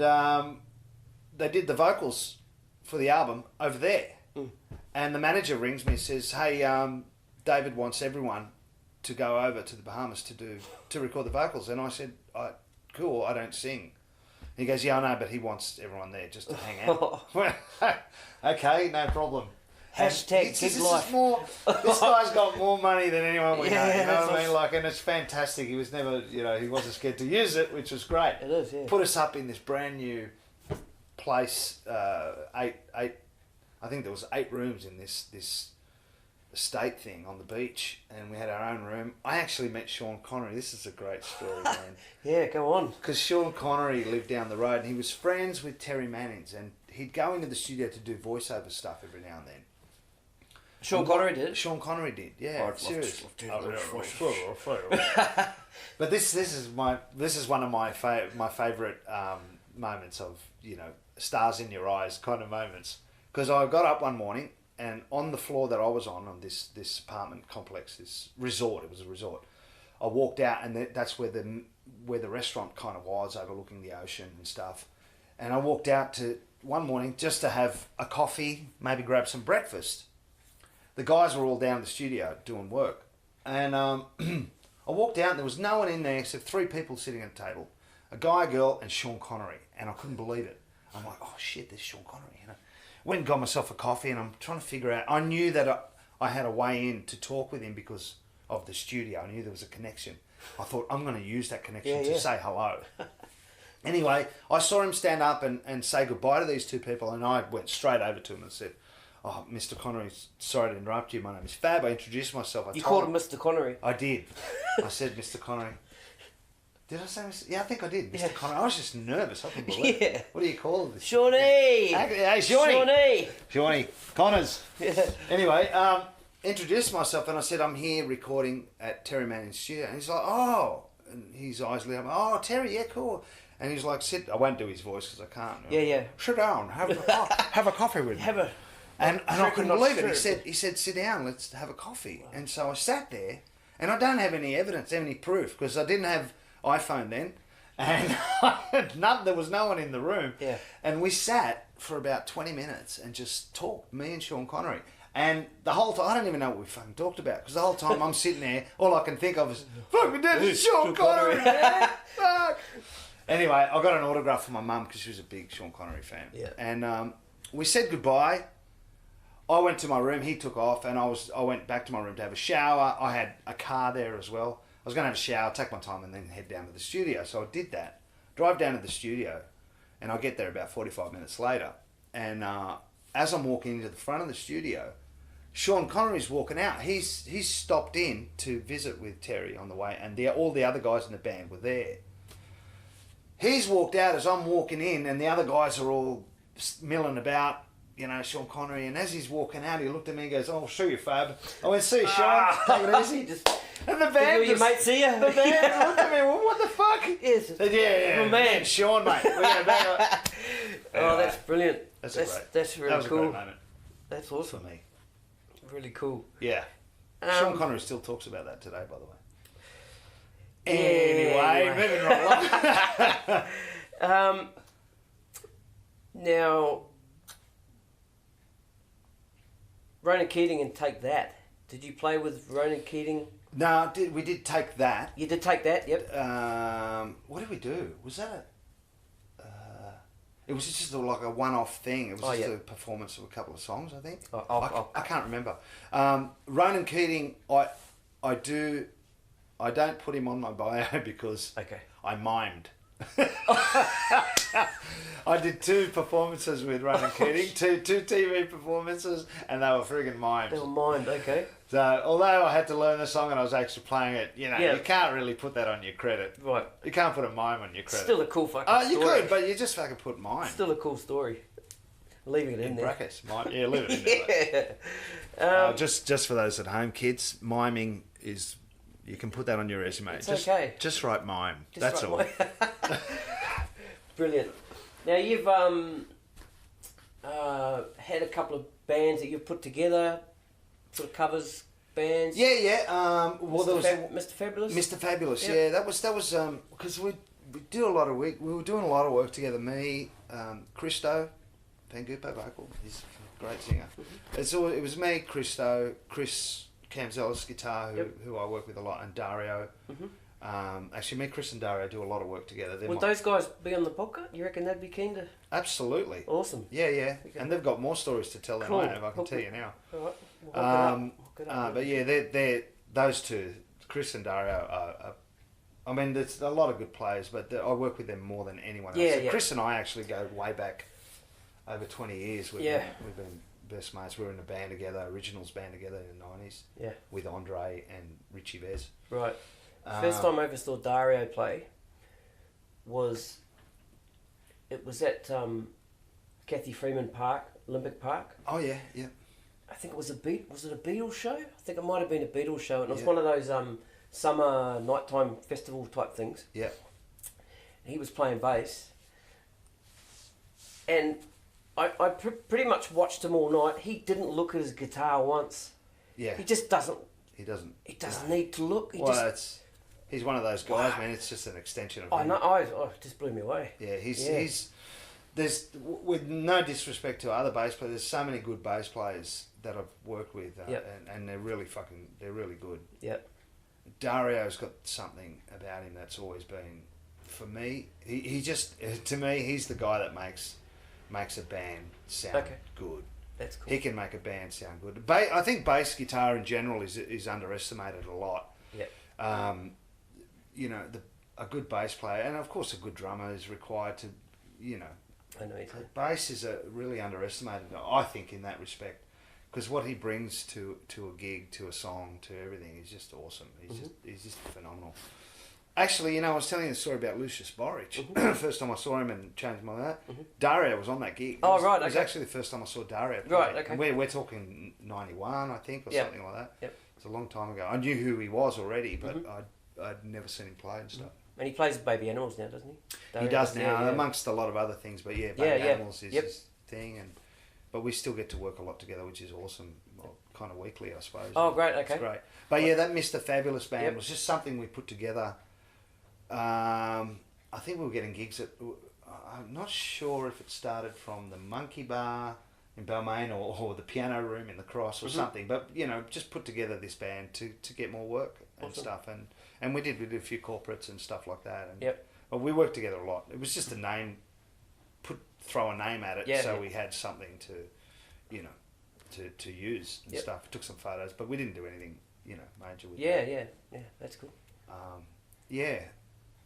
they did the vocals for the album over there. And the manager rings me and says, hey, David wants everyone to go over to the Bahamas to record the vocals. And I said, cool, I don't sing. He goes, yeah, I know, but he wants everyone there just to hang out. Okay, no problem. Hashtag gig life. This guy's got more money than anyone we know. You know what I mean? Like, and it's fantastic. He was never, he wasn't scared to use it, which was great. It is, yeah. Put us up in this brand new place. I think there was 8 rooms in this estate thing on the beach, and we had our own room. I actually met Sean Connery. This is a great story, man. Yeah, go on. Because Sean Connery lived down the road, and he was friends with Terry Mannix, and he'd go into the studio to do voiceover stuff every now and then. Sean Connery did? Sean Connery did, yeah. Seriously. Oh, But this is one of my favourite moments of, stars in your eyes kind of moments. Because I got up one morning, and on the floor that I was on this apartment complex, this resort, it was a resort, I walked out, and that's where the restaurant kind of was, overlooking the ocean and stuff. And I walked out to one morning just to have a coffee, maybe grab some breakfast. The guys were all down in the studio doing work. And I walked out, and there was no one in there except 3 people sitting at a table. A guy, a girl, and Sean Connery. And I couldn't believe it. I'm like, oh shit, there's Sean Connery. Went and got myself a coffee, and I'm trying to figure out. I knew that I had a way in to talk with him because of the studio. I knew there was a connection. I thought, I'm going to use that connection to say hello. Anyway, I saw him stand up and say goodbye to these 2 people, and I went straight over to him and said, oh, Mr. Connery, sorry to interrupt you. My name is Fab. I introduced myself. You called him Mr. Connery? I did. I said, Mr. Connery. Did I say Mr.? Yeah, I think I did, Mr. Connery. I was just nervous. I couldn't believe it. What do you call this? Shawnee! Hey, Shawnee! Shawnee! Connors! Yeah. Anyway, introduced myself, and I said, I'm here recording at Terry Manning's studio. And he's like, oh! And his eyes lit up. Oh, Terry, yeah, cool. And he's like, sit. I won't do his voice because I can't. Yeah. Sit down. Have a coffee with me. And I couldn't believe it. He said, sit down, let's have a coffee. Wow. And so I sat there, and I don't have any evidence, any proof, because I didn't have iPhone then, and there was no one in the room. Yeah. And we sat for about 20 minutes and just talked, me and Sean Connery. And the whole time, I don't even know what we fucking talked about, because the whole time I'm sitting there, all I can think of is, fuck me, Dad, it's Sean Connery, man. Fuck. Anyway, I got an autograph from my mum, because she was a big Sean Connery fan. Yeah. And we said goodbye. I went to my room, he took off, and I went back to my room to have a shower. I had a car there as well. I was going to have a shower, take my time, and then head down to the studio. So I did that. Drive down to the studio, and I get there about 45 minutes later. And as I'm walking into the front of the studio, Sean Connery's walking out. He's stopped in to visit with Terry on the way, and all the other guys in the band were there. He's walked out as I'm walking in, and the other guys are all milling about, Sean Connery. And as he's walking out, he looked at me and goes, oh, I'll see you, Fab. I went, see you, Sean. Take it easy. And the band your mate see you? The band looked at me, well, what the fuck? Yes. Said, yeah. Man. Sean, mate. We're going back. Oh, that's brilliant. That's really that was cool. A great moment. That's awesome. For me. Really cool. Yeah. Sean Connery still talks about that today, by the way. Yeah, anyway, moving right along. Now, Ronan Keating and Take That. Did you play with Ronan Keating? No, we did Take That. You did Take That, yep. What did we do? Was that it was just like a one-off thing. It was just a performance of a couple of songs, I think. I can't remember. Ronan Keating, I don't put him on my bio because I mimed. I did 2 performances with Ronan Keating, two TV performances, and they were friggin' mimes. They were mimed, okay. So, although I had to learn the song and I was actually playing it, you can't really put that on your credit. Right. You can't put a mime on your credit. Still a cool fucking story. You could, but you just fucking put mime. Still a cool story. Leaving it in there. Brackets. Yeah, leave it in there. Just for those at home, kids, miming is... You can put that on your resume. It's okay. Just write mime. That's all. Brilliant. Now you've had a couple of bands that you've put together, sort of covers bands. Yeah. Well, there was Mr. Fabulous. Mr. Fabulous. Yeah, that was because we do a lot of we were doing a lot of work together. Me, Christo, Pangupo vocal. He's a great singer. It was me, Christo, Chris Campbell's guitar, who I work with a lot, and Dario. Actually, me, Chris and Dario do a lot of work together. Would those guys be on the podcast? You reckon they'd be keen to? Absolutely. Awesome. Yeah. Okay. And they've got more stories to tell than I have, I can tell you now. All right. But yeah, they're those two, Chris and Dario, I mean, there's a lot of good players, but I work with them more than anyone else. Yeah. Chris and I actually go way back over 20 years. We've been best mates. We were in a band together, Originals band together in the 90s. Yeah. With Andre and Richie Vez. Right. First time I ever saw Dario play was at Kathy Freeman Park, Olympic Park. Oh yeah. I think it was a Beatles show? I think it might have been a Beatles show, and it was one of those summer nighttime festival type things. Yeah. And he was playing bass, and I pretty much watched him all night. He didn't look at his guitar once. Yeah. He just doesn't. He doesn't. He doesn't need to look. He's one of those guys, man. It's just an extension of him. I know. It just blew me away. Yeah, he's. There's, with no disrespect to other bass players, there's so many good bass players that I've worked with, and they're really good. Yep. Dario's got something about him that's always been, for me, he just, to me, he's the guy that makes a band sound good. That's cool. He can make a band sound good. I think bass guitar in general is underestimated a lot. Yeah. You know, a good bass player, and of course a good drummer is required to, you know. I know. Bass is really underestimated, I think, in that respect, because what he brings to a gig, to a song, to everything is just awesome. He's just phenomenal. Actually, you know, I was telling you the story about Lucius Borich. First time I saw him and changed my mind. Dario was on that gig. Oh, right. It was actually the first time I saw Dario play. Right, okay. And we're talking 91, I think, or something like that. Yep. It's a long time ago. I knew who he was already, but I'd never seen him play and stuff. And he plays Baby Animals now, doesn't he? Dario he does now, amongst a lot of other things. But Baby Animals is his thing. But we still get to work a lot together, which is awesome. Well, kind of weekly, I suppose. Oh, great, okay. It's great. But that Mr. Fabulous band was just something we put together. I think we were getting gigs at... I'm not sure if it started from the Monkey Bar in Balmain or the Piano Room in the Cross or something. But, you know, just put together this band to get more work and stuff. And we did a few corporates and stuff like that. And, but we worked together a lot. It was just a name, throw a name at it so we had something to, you know, to use and stuff. We took some photos, but we didn't do anything, you know, major with that. Yeah, that's cool.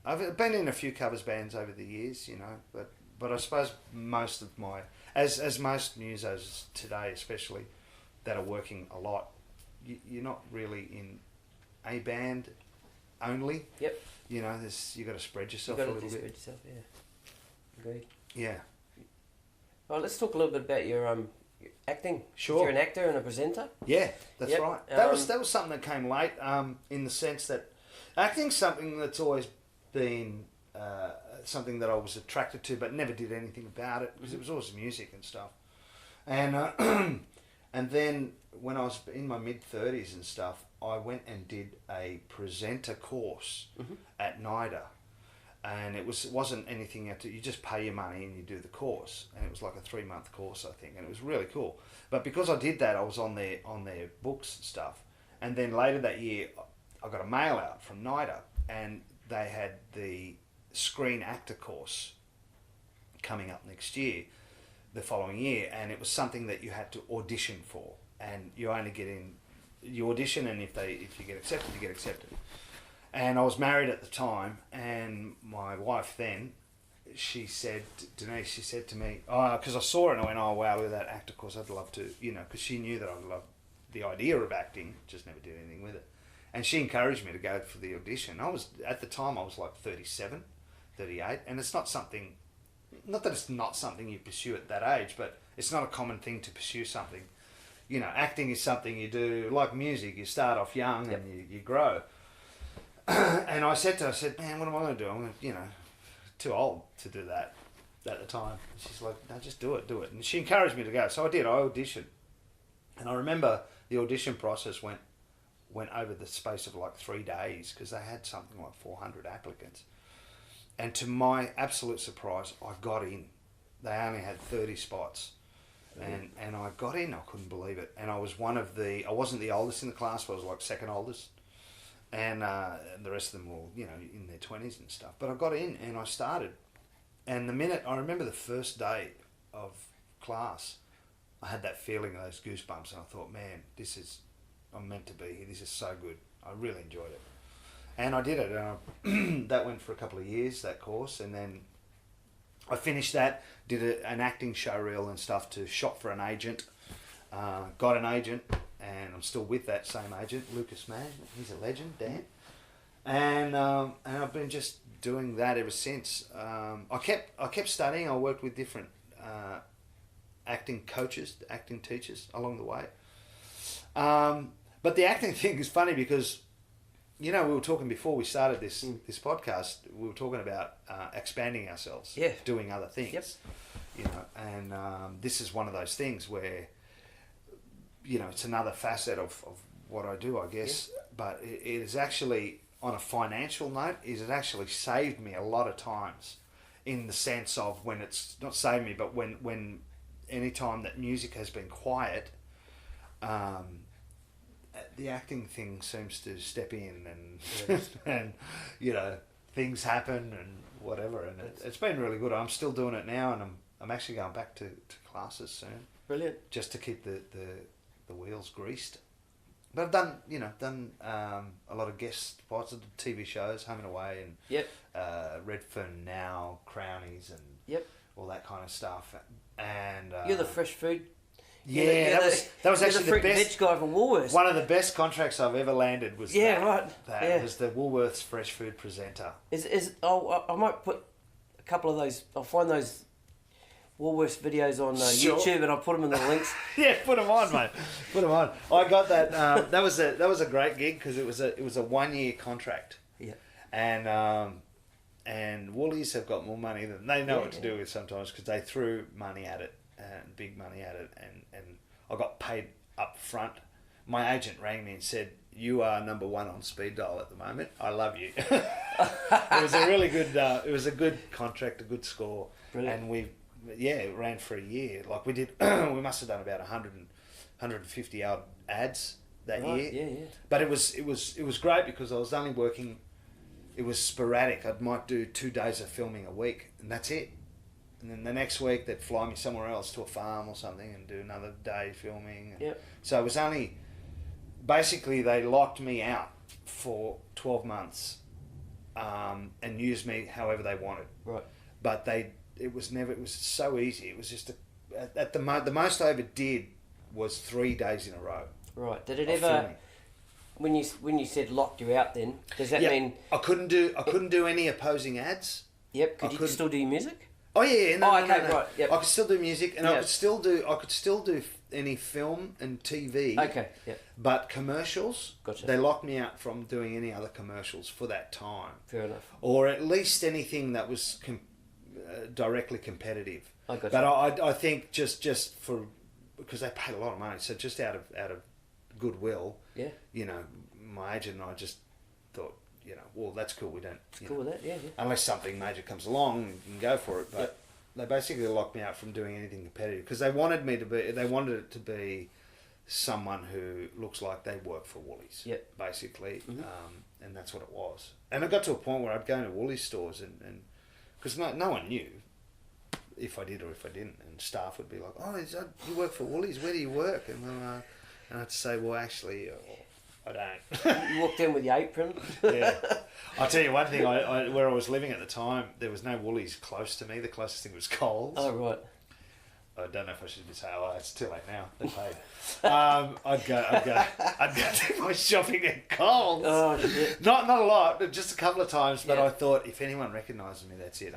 I've been in a few covers bands over the years, you know, but I suppose most of my, as most musos today especially, that are working a lot, you're not really in a band only. Yep. You know, you got to spread yourself a little bit. Spread yourself, yeah. Agreed. Yeah. Well, let's talk a little bit about your acting. Sure. You're an actor and a presenter. Yeah, that's right. That was something that came late, in the sense that acting's something that's always been something that I was attracted to, but never did anything about it because it was always music and stuff. And and then when I was in my mid-30s and stuff, I went and did a presenter course at NIDA, and it wasn't anything you just pay your money and you do the course, and it was like a 3-month course, I think, and it was really cool. But because I did that, I was on their books and stuff, and then later that year I got a mail out from NIDA, and they had the screen actor course coming up next year, the following year, and it was something that you had to audition for, and you only get in, you audition, and if you get accepted, you get accepted. And I was married at the time, and my wife then, she said, Denise, she said to me, because I saw it and I went, oh wow, look at that actor, of course I'd love to, because she knew that I loved the idea of acting, just never did anything with it. And she encouraged me to go for the audition. At the time I was like 37, 38, and it's not something, not that it's not something you pursue at that age, but it's not a common thing to pursue something. Acting is something you do, like music, you start off young and you grow. And I said to her, man, what am I going to do? I'm going to, too old to do that at the time. And she's like, no, just do it. And she encouraged me to go. So I did. I auditioned. And I remember the audition process went over the space of like 3 days because they had something like 400 applicants. And to my absolute surprise, I got in. They only had 30 spots. And I got in. I couldn't believe it. And I was I wasn't the oldest in the class, but I was like second oldest. And the rest of them were, in their 20s and stuff. But I got in and I started. And I remember the first day of class, I had that feeling of those goosebumps. And I thought, man, I'm meant to be here. This is so good. I really enjoyed it. And I did it. And that went for a couple of years, that course. And then I finished that, did an acting show reel and stuff to shop for an agent. Got an agent. And I'm still with that same agent, Lucas Mann. He's a legend, Dan. And I've been just doing that ever since. I kept studying. I worked with different acting coaches, acting teachers along the way. But the acting thing is funny because, we were talking before we started this podcast. We were talking about expanding ourselves, doing other things. Yep. And this is one of those things where, it's another facet of what I do, I guess. Yeah. But it is actually, on a financial note, it actually saved me a lot of times in the sense of when it's not saved me, but when any time that music has been quiet, the acting thing seems to step in and things happen and whatever. And it's been really good. I'm still doing it now, and I'm actually going back to classes soon. Brilliant. Just to keep the wheels greased. But I've done a lot of guest spots of TV shows, Home and Away, and Redfern Now, Crownies, and all that kind of stuff. And you're the fresh food. Yeah, that was actually the best guy from Woolworths. One of the best contracts I've ever landed was right. That was the Woolworths fresh food presenter. I might put a couple of those. I'll find those Woolworths videos on YouTube, and I'll put them in the links. Yeah, put them on, mate. Put them on. I got that. That was a great gig because it was a 1 year contract. Yeah. And Woolies have got more money than they know what to do with sometimes because they threw money at it and big money at it, and I got paid up front. My agent rang me and said, "You are number one on speed dial at the moment. I love you." It was a really good. It was a good contract, a good score. Brilliant. And it ran for a year. Like we did, we must have done about 150 odd ads that year. Yeah. But it was great because I was only working. It was sporadic. I might do 2 days of filming a week, and that's it. And then the next week they'd fly me somewhere else to a farm or something and do another day filming. Yep. So it was only basically they locked me out for 12 months, and used me however they wanted. Right. But it was so easy. It was just the most I ever did was 3 days in a row. Right. Did it ever filming. When you said locked you out, then does that mean I couldn't do any opposing ads? Yep. Could you still do music? Oh yeah. No. Right. Yep. I could still do music, and I could still do any film and TV. Okay. Yeah. But commercials, gotcha. They locked me out from doing any other commercials for that time. Fair enough. Or at least anything that was directly competitive. I gotcha. But I think just for because they paid a lot of money, so just out of goodwill. Yeah. My agent and I just thought, well, that's cool. We don't. Cool with that, yeah. Unless something major comes along, you can go for it. But they basically locked me out from doing anything competitive because they wanted it to be someone who looks like they work for Woolies. Yep. Basically, and that's what it was. And it got to a point where I'd go into Woolies stores and because no one knew if I did or if I didn't, and staff would be like, "Oh, you work for Woolies? Where do you work?" And I'd say, "Well, actually, I don't. You walked in with your apron. Yeah. I'll tell you one thing, where I was living at the time, there was no Woolies close to me. The closest thing was Coles. Oh, right. I don't know if I should say, oh, it's too late now. They paid. I'd go do my shopping at Coles. Oh, shit. Not a lot, but just a couple of times. But Yeah. I thought, if anyone recognises me, that's it.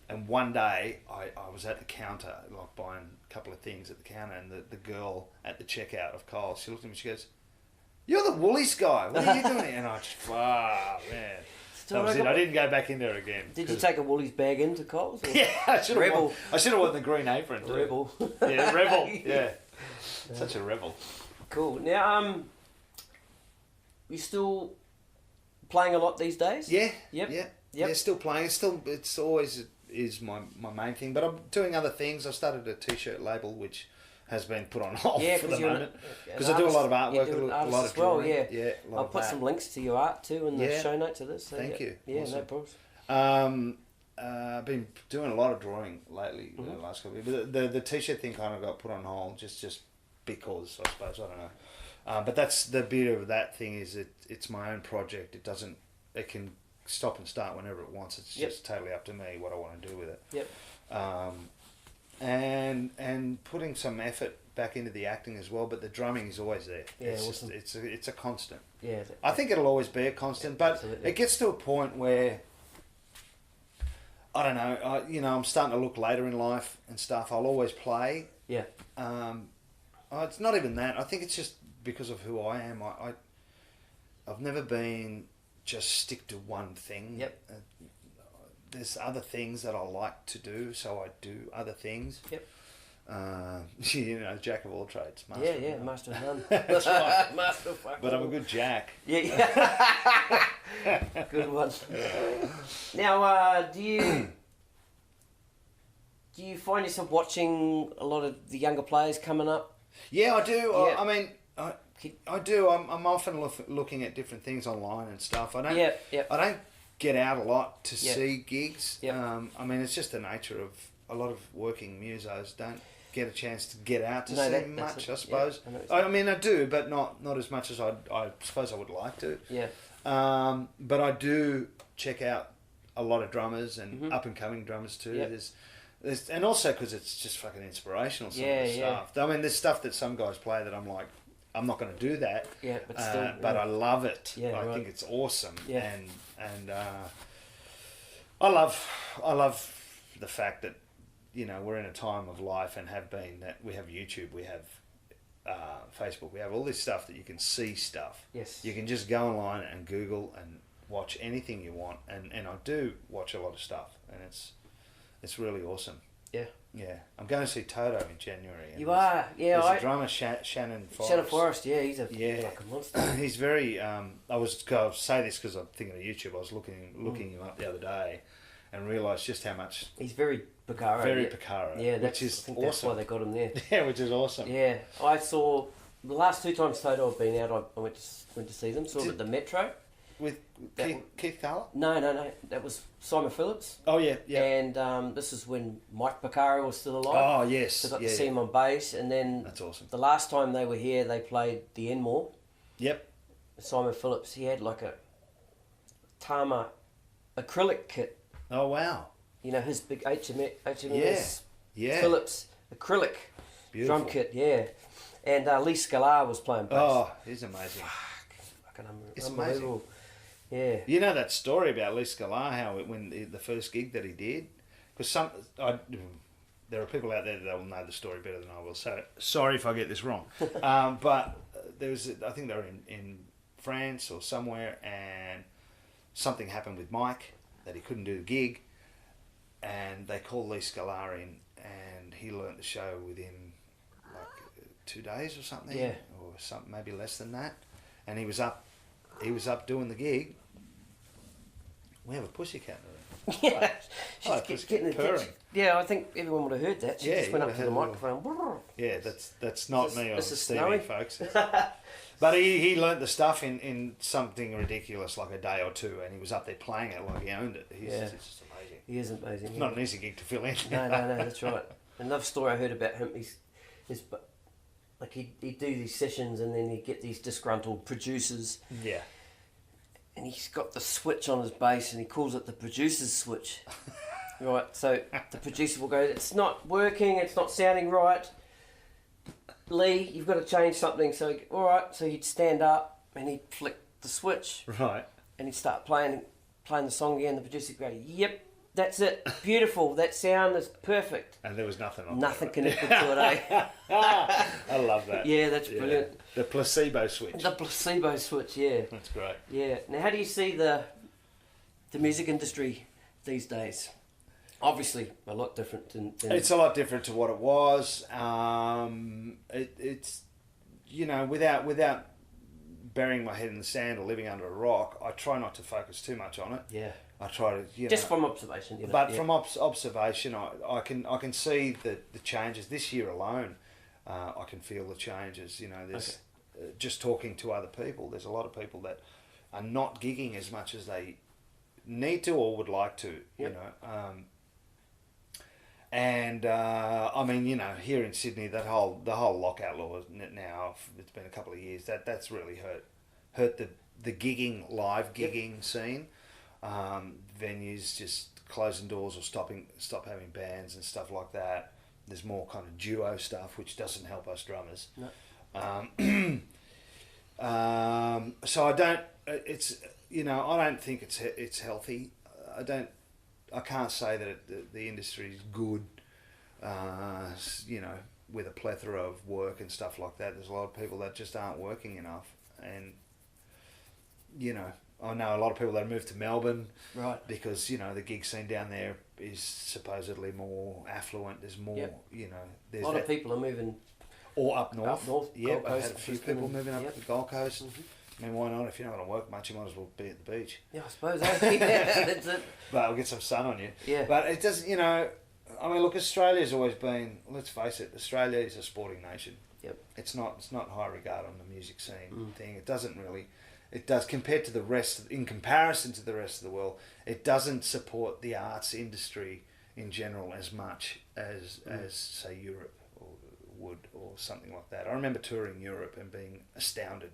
And one day I was at the counter, like buying a couple of things at the counter, and the girl at the checkout of Coles, she looked at me, she goes, "You're the Woolies guy. What are you doing?" And I just, man. That was it. I didn't go back in there again. Did you take a Woolies bag into Coles? Or? Yeah, I should have Rebel. worn the green apron too. Rebel. Yeah, rebel. Yeah. Such a rebel. Cool. Now, you still playing a lot these days? Yeah. Yep. Yeah. Yep. Yeah, still playing. It's always is my main thing. But I'm doing other things. I started a t-shirt label which has been put on hold for the moment. Because I do a lot of artwork, a lot of drawing. Yeah. I'll put some links to your art too in the show notes of this. So Thank you. Yeah, Awesome. no problems. I've been doing a lot of drawing lately in the last couple of years. But the t-shirt thing kind of got put on hold just because, I suppose, I don't know. But that's the beauty of that thing is it's my own project. It can stop and start whenever it wants. It's just totally up to me what I want to do with it. Yep. And putting some effort back into the acting as well, but the drumming is always there. Yeah, it's awesome. it's a constant. Yeah. I think it'll always be a constant, but Absolutely. it gets to a point where I don't know. I'm starting to look later in life and stuff. I'll always play. Yeah. It's not even that. I think it's just because of who I am. I've never been just stick to one thing. Yep. There's other things that I like to do, so I do other things. Yep. Jack of all trades. Master of none. That's right. Master of fuck But I'm a all. good Jack. Yeah. Good one. Now, do you find yourself watching a lot of the younger players coming up? Yeah, I do. Yeah. I mean, I do. I'm often looking at different things online and stuff. I don't. Yep. I don't get out a lot to see gigs. Yep. I mean, it's just the nature of a lot of working musos don't get a chance to get out to No, see that's much. it. I suppose. Yeah, I mean, I do, but not as much as I suppose I would like to. Yeah. But I do check out a lot of drummers and up and coming drummers too. Yep. There's and also because it's just fucking inspirational. Some of the Yeah. stuff. I mean, there's stuff that some guys play that I'm like, I'm not going to do that. Yeah, but still. But I love it. Yeah, I right. think it's awesome. Yeah. And I love the fact that we're in a time of life and have been that we have YouTube, we have Facebook, we have all this stuff that you can see stuff. Yes. You can just go online and Google and watch anything you want, and I do watch a lot of stuff, and it's really awesome. Yeah. Yeah, I'm going to see Toto in January. You are, yeah. There's a drummer, Shannon Forrest. Shannon Forrest, yeah, he's a fucking monster. He's very. I'll say this because I'm thinking of YouTube. I was looking him up the other day, and realised just how much. He's very Picaro. Picaro. Yeah, which is I think awesome. that's why they got him there. Yeah, which is awesome. Yeah, I saw the last two times Toto have been out. I went to see them. Saw them at the Metro. With Keith Carla? No. That was Simon Phillips. Oh yeah. And this is when Mike Picaro was still alive. Oh yes. So I got to see him on bass, and then that's awesome. The last time they were here, they played the Enmore. Yep. Simon Phillips, he had like a Tama acrylic kit. Oh wow. His big HMS Yeah. Phillips acrylic Beautiful. drum kit, yeah. And Lee Scalar was playing bass. Oh, he's amazing. Fucking It's unbelievable. Yeah. You know that story about Lee Scalar, how when the first gig that he did, because there are people out there that will know the story better than I will. So sorry if I get this wrong, but there was I think they were in France or somewhere, and something happened with Mike that he couldn't do the gig, and they called Lee Scalar in, and he learnt the show within like 2 days or something, or something maybe less than that, and he was up doing the gig. We have a pussycat in the room. Yeah, she's getting the purring. Yeah, I think everyone would have heard that. She just went up to the microphone. Yeah, that's not me or this is Stevie, snowy. folks. But he learnt the stuff in something ridiculous, like a day or two, and he was up there playing it like he owned it. It's just amazing. He is amazing. It's not an easy gig to fill in. No, that's right. Another story I heard about him, like he'd do these sessions and then he'd get these disgruntled producers. Yeah. And he's got the switch on his bass and he calls it the producer's switch. Right, so the producer will go, it's not working, it's not sounding right. Lee, you've got to change something. So, all right, so he'd stand up and he'd flick the switch. Right. And he'd start playing the song again. The producer would go, yep, that's it, beautiful, that sound is perfect. And there was nothing on Nothing connected to it, eh? I love that. Yeah, that's brilliant. The placebo switch. The placebo switch, yeah. That's great. Yeah. Now, how do you see the music industry these days? Obviously, a lot different than... It's a lot different to what it was. It's, you know, without burying my head in the sand or living under a rock, I try not to focus too much on it. Yeah. I try to, you know... Just from observation, you know. But from observation, I can see the changes. This year alone, I can feel the changes. You know, there's... just talking to other people, there's a lot of people that are not gigging as much as they need to or would like to, you know. I mean, you know, here in Sydney, the whole lockout law now, it's been a couple of years, that's really hurt the gigging, live gigging scene. Venues just closing doors or stop having bands and stuff like that. There's more kind of duo stuff, which doesn't help us drummers. No. So I don't. It's, you know, I don't think it's healthy. I can't say that the industry is good. You know, with a plethora of work and stuff like that, there's a lot of people that just aren't working enough, and you know, I know a lot of people that move to Melbourne, right? Because, you know, the gig scene down there is supposedly more affluent. There's more, you know, there's a lot of people are moving. Or up north. Up north. Yeah, I've had a few people moving up to the Gold Coast. Mm-hmm. I mean, why not? If you're not going to work much, you might as well be at the beach. Yeah, I suppose. Yeah, that's it. But I'll get some sun on you. Yeah. But it doesn't, you know, I mean, look, Australia's always been, let's face it, Australia is a sporting nation. Yep. It's not high regard on the music scene thing. It doesn't really, it does, compared to the rest, in comparison to the rest of the world, it doesn't support the arts industry in general as much as say, Europe would, or something like that. I remember touring Europe and being astounded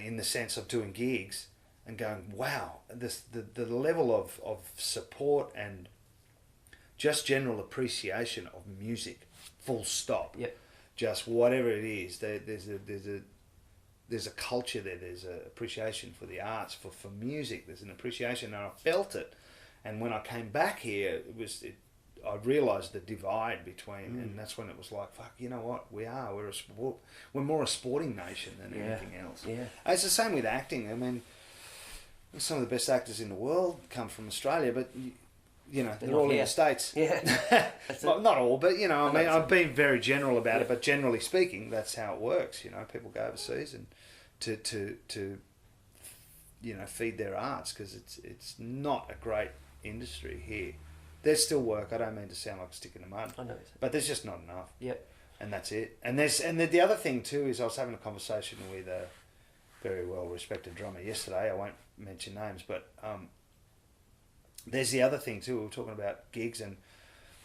in the sense of doing gigs and going, wow, the level of support and just general appreciation of music, full stop. Yep. Just whatever it is, there's a culture there. There's an appreciation for the arts, for music. There's an appreciation, and I felt it. And when I came back here, I realised the divide between, and that's when it was like, fuck, you know what, we're more a sporting nation than anything else. Yeah. And it's the same with acting. I mean, some of the best actors in the world come from Australia, but you know, they're all in the States. Yeah. Well, not all, but you know, I mean, I've been very general about it, but generally speaking, that's how it works. You know, people go overseas and to you know, feed their arts, because it's not a great industry here. There's still work. I don't mean to sound like a stick in the mud. I know. But there's just not enough. Yep. And that's it. And the other thing too is I was having a conversation with a very well respected drummer yesterday. I won't mention names, but there's the other thing too. We were talking about gigs, and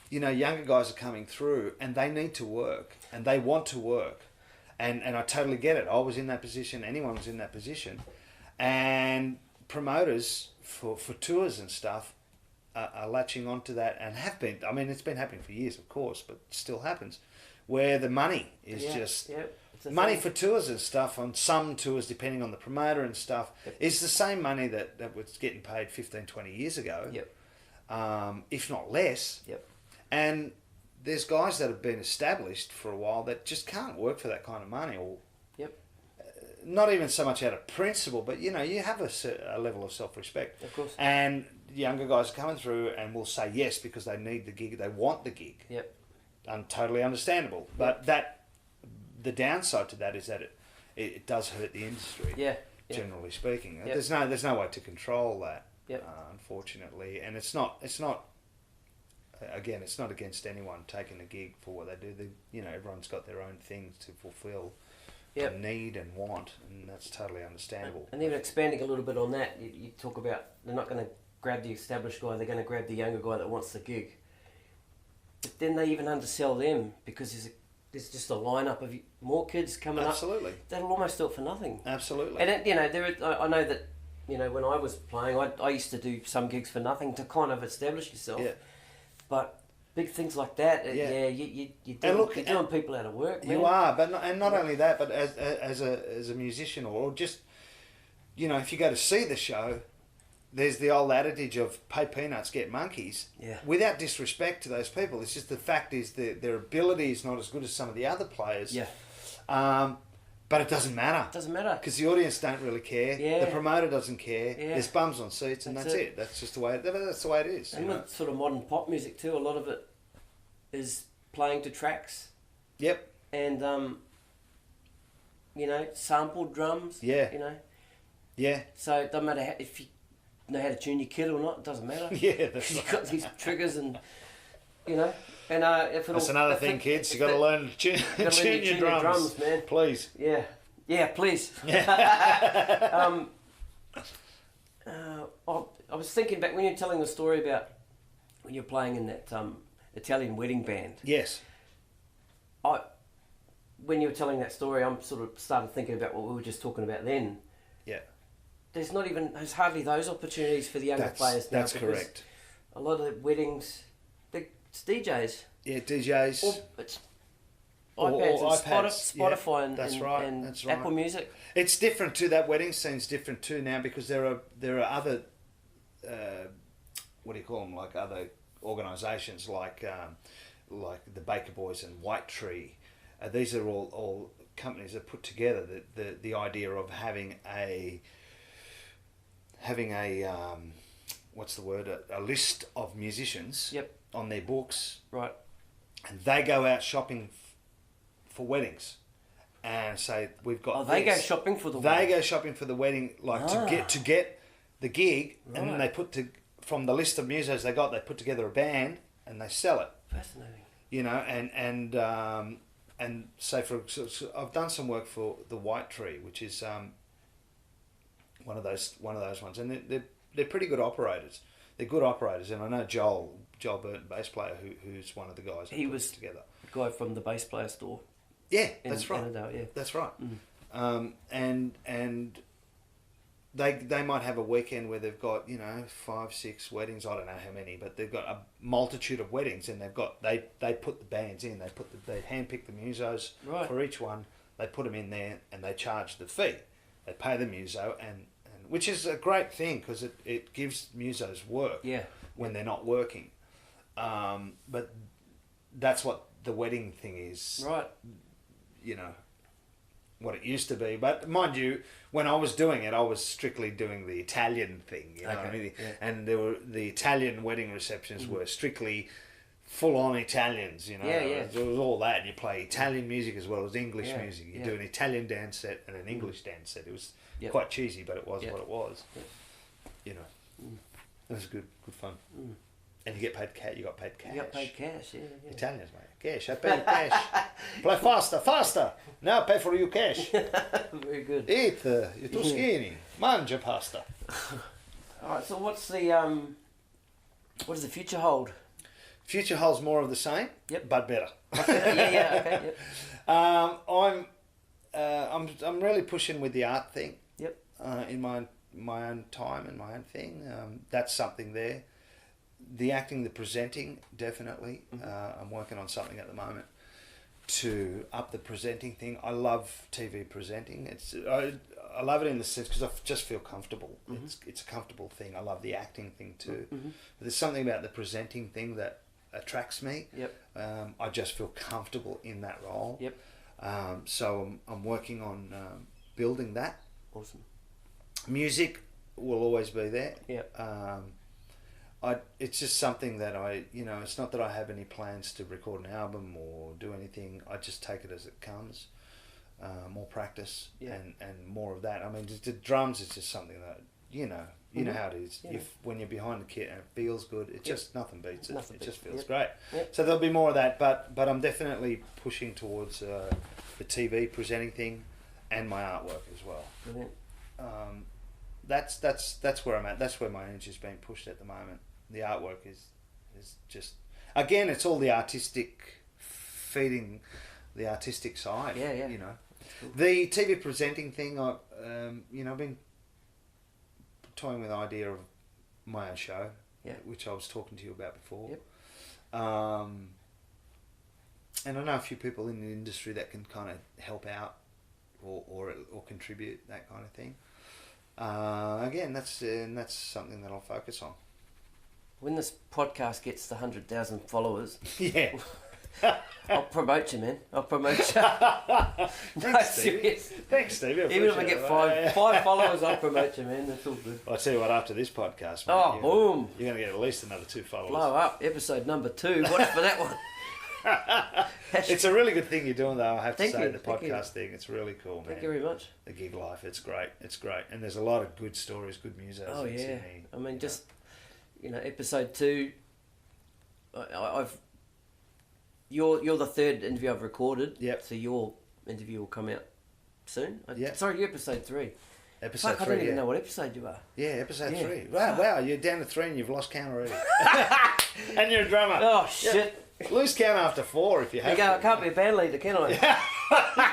you know, younger guys are coming through and they need to work and they want to work. And I totally get it. I was in that position. Anyone was in that position. And promoters for tours and stuff are latching onto that, and have been. I mean, it's been happening for years, of course, but it still happens, where the money is just money for tours and stuff. On some tours, depending on the promoter and stuff, is the same money that was getting paid 15, 20 years ago, if not less. And there's guys that have been established for a while that just can't work for that kind of money, or not even so much out of principle, but you know, you have a level of self-respect. Of course. And younger guys are coming through and will say yes because they need the gig, they want the gig. Yep. Totally understandable. But the downside to that is that it does hurt the industry. Generally speaking. There's no way to control that. Unfortunately, and it's not again, it's not against anyone taking a gig for what they do. You know, everyone's got their own things to fulfill. Need and want, and that's totally understandable. And even expanding a little bit on that, you talk about they're not going to grab the established guy, they're going to grab the younger guy that wants the gig. But then they even undersell them because there's there's just a lineup of more kids coming Absolutely. up. That'll almost do it for nothing. Absolutely. And it, you know, I know that, you know, when I was playing, I used to do some gigs for nothing to kind of establish yourself. Yeah. But big things like that, you're doing people out of work, man. You are, but not only that, but as a musician or just, you know, if you go to see the show, there's the old adage of pay peanuts, get monkeys. Yeah. Without disrespect to those people, it's just the fact is that their ability is not as good as some of the other players. Yeah. But it doesn't matter. It doesn't matter. Because the audience don't really care. Yeah. The promoter doesn't care. Yeah. There's bums on seats, and that's it. That's just the way. That's the way it is. And with sort of modern pop music too, a lot of it is playing to tracks. Yep. And you know, sampled drums. Yeah. You know. Yeah. So it doesn't matter if you know how to tune your kit or not. It doesn't matter. Yeah, that's You've right. got these triggers and, you know, and if it That's another thing, kids. You got to learn to tune your drums, man. Please. Yeah, yeah, please. I was thinking back when you were telling the story about when you're playing in that Italian wedding band. Yes. When you were telling that story, I'm sort of started thinking about what we were just talking about then. Yeah. There's hardly those opportunities for the younger players now. That's correct. A lot of the weddings, it's DJs. Yeah, DJs. Or it's iPads and iPads. Spotify Yeah, that's and, right. and That's right. Apple Music. It's different too. That wedding scene's different too now because there are other, what do you call them? Like other organisations like the Baker Boys and White Tree. These are all companies that put together the idea of having a what's the word? A list of musicians. Yep. On their books. Right. And they go out shopping for weddings, and say we've got. Oh, they go shopping for the. They go shopping for the wedding, like to get the gig, Right. and then they from the list of musos they put together a band and they sell it. Fascinating. You know, and say so I've done some work for the White Tree, which is one of those ones, and they're pretty good operators. They're good operators, and I know Joel Burton, bass player, who's one of the guys. He was together. The guy from the bass player store. Yeah, that's right. Annandale, yeah. That's right. Mm. And they might have a weekend where they've got 5, 6 weddings. I don't know how many, but they've got a multitude of weddings, and they put the bands in. They handpick the musos for each one. They put them in there, and they charge the fee. They pay the muso, and which is a great thing because it gives musos work when they're not working. But that's what the wedding thing is. Right. What it used to be. But mind you, when I was doing it, I was strictly doing the Italian thing. You know what I mean? Yeah. And the Italian wedding receptions were strictly full-on Italians. You know, There was all that. You play Italian music as well as English music. You do an Italian dance set and an English dance set. It was quite cheesy, but it was what it was. Yep. You know, it was good fun. Mm. And you get paid cash. You got paid cash. You got paid cash, yeah. Italians, mate. Cash. I pay you cash. Play faster. Now I pay for you cash. Very good. Eat. You're too skinny. Mangia pasta. All right. So what's the what does the future hold? Future holds more of the same. Yep. But better. Okay. Yep. I'm really pushing with the art thing. Yep. In my own time and my own thing. That's something there. The acting, the presenting, definitely. Mm-hmm. I'm working on something at the moment to up the presenting thing. I love TV presenting. I love it in the sense because I just feel comfortable. Mm-hmm. It's a comfortable thing. I love the acting thing too. Mm-hmm. But there's something about the presenting thing that attracts me. Yep. I just feel comfortable in that role. Yep. So I'm working on building that. Awesome. Music will always be there. Yep. It's just something that it's not that I have any plans to record an album or do anything. I just take it as it comes. More practice and more of that. I mean, the drums is just something that, you know how it is. Yeah. When you're behind the kit and it feels good, it just, nothing beats it. It just feels great. Yep. So there'll be more of that, but I'm definitely pushing towards the TV presenting thing and my artwork as well. Brilliant. That's where I'm at. That's where my energy's being pushed at the moment. The artwork is just, again, it's all the artistic feeding the artistic side. Yeah. You know, cool. the TV presenting thing. I've been toying with the idea of my own show, which I was talking to you about before. Yep. And I know a few people in the industry that can kind of help out or contribute, that kind of thing. Again, that's something that I'll focus on. When this podcast gets to 100,000 followers, Yeah. I'll promote you, man. I'll promote you. Thanks, Stevie. Thanks, Stevie. Even if I get five followers, I'll promote you, man. That's all good. I'll tell you what, after this podcast, mate, boom. You're going to get at least another 2 followers. Blow up. Episode number 2. Watch for that one. It's a really good thing you're doing, though, I have to Thank say, you, the podcast thing. It's really cool, man. Thank you very much. The gig life, it's great. It's great. And there's a lot of good stories, good music in Sydney. I mean, just, episode 2, You're the third interview I've recorded. Yep. So your interview will come out soon. Yeah. Sorry, you're episode 3. Episode 3, I don't even know what episode you are. Yeah, episode 3. Wow, you're down to 3 and you've lost count already. And you're a drummer. Oh, shit. Lose count after 4 if you have to. I can't be a band leader, can I?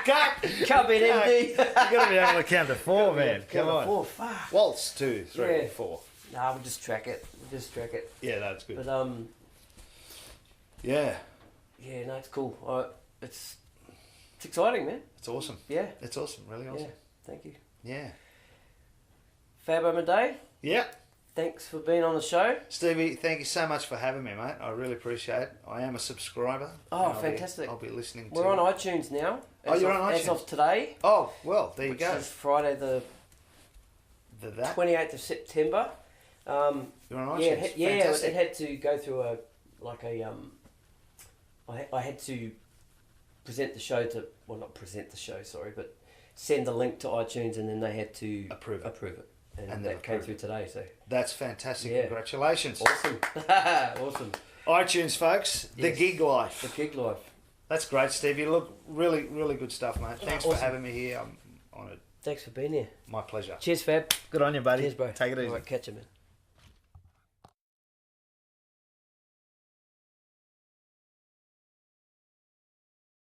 Can't be an MD. You've got to be able to count to 4, man. Come on. 4, fuck. Waltz, 2, 3, 4. Nah, we'll just track it. Yeah, that's good. But, yeah. Yeah, no, it's cool. It's exciting, man. It's awesome. Yeah. It's awesome. Really awesome. Yeah, thank you. Yeah. Fab Omodei. Yeah. Thanks for being on the show. Stevie, thank you so much for having me, mate. I really appreciate it. I am a subscriber. Oh, fantastic. I'll be listening to We're on iTunes now. You're on iTunes? As of today. Oh, well, there you go. Which is Friday the 28th of September. You're on iTunes? Yeah, it had to go through I had to present the show to... Well, not present the show, sorry, but send the link to iTunes and then they had to... Approve it. And that came through today, so... That's fantastic. Yeah. Congratulations. Awesome. Awesome. iTunes, folks. The Gig Life. The Gig Life. That's great, Steve. You look really, really good stuff, mate. Thanks for having me here. I'm honoured. Thanks for being here. My pleasure. Cheers, Fab. Good on you, buddy. Cheers, bro. Take it easy. All right, catch you, man.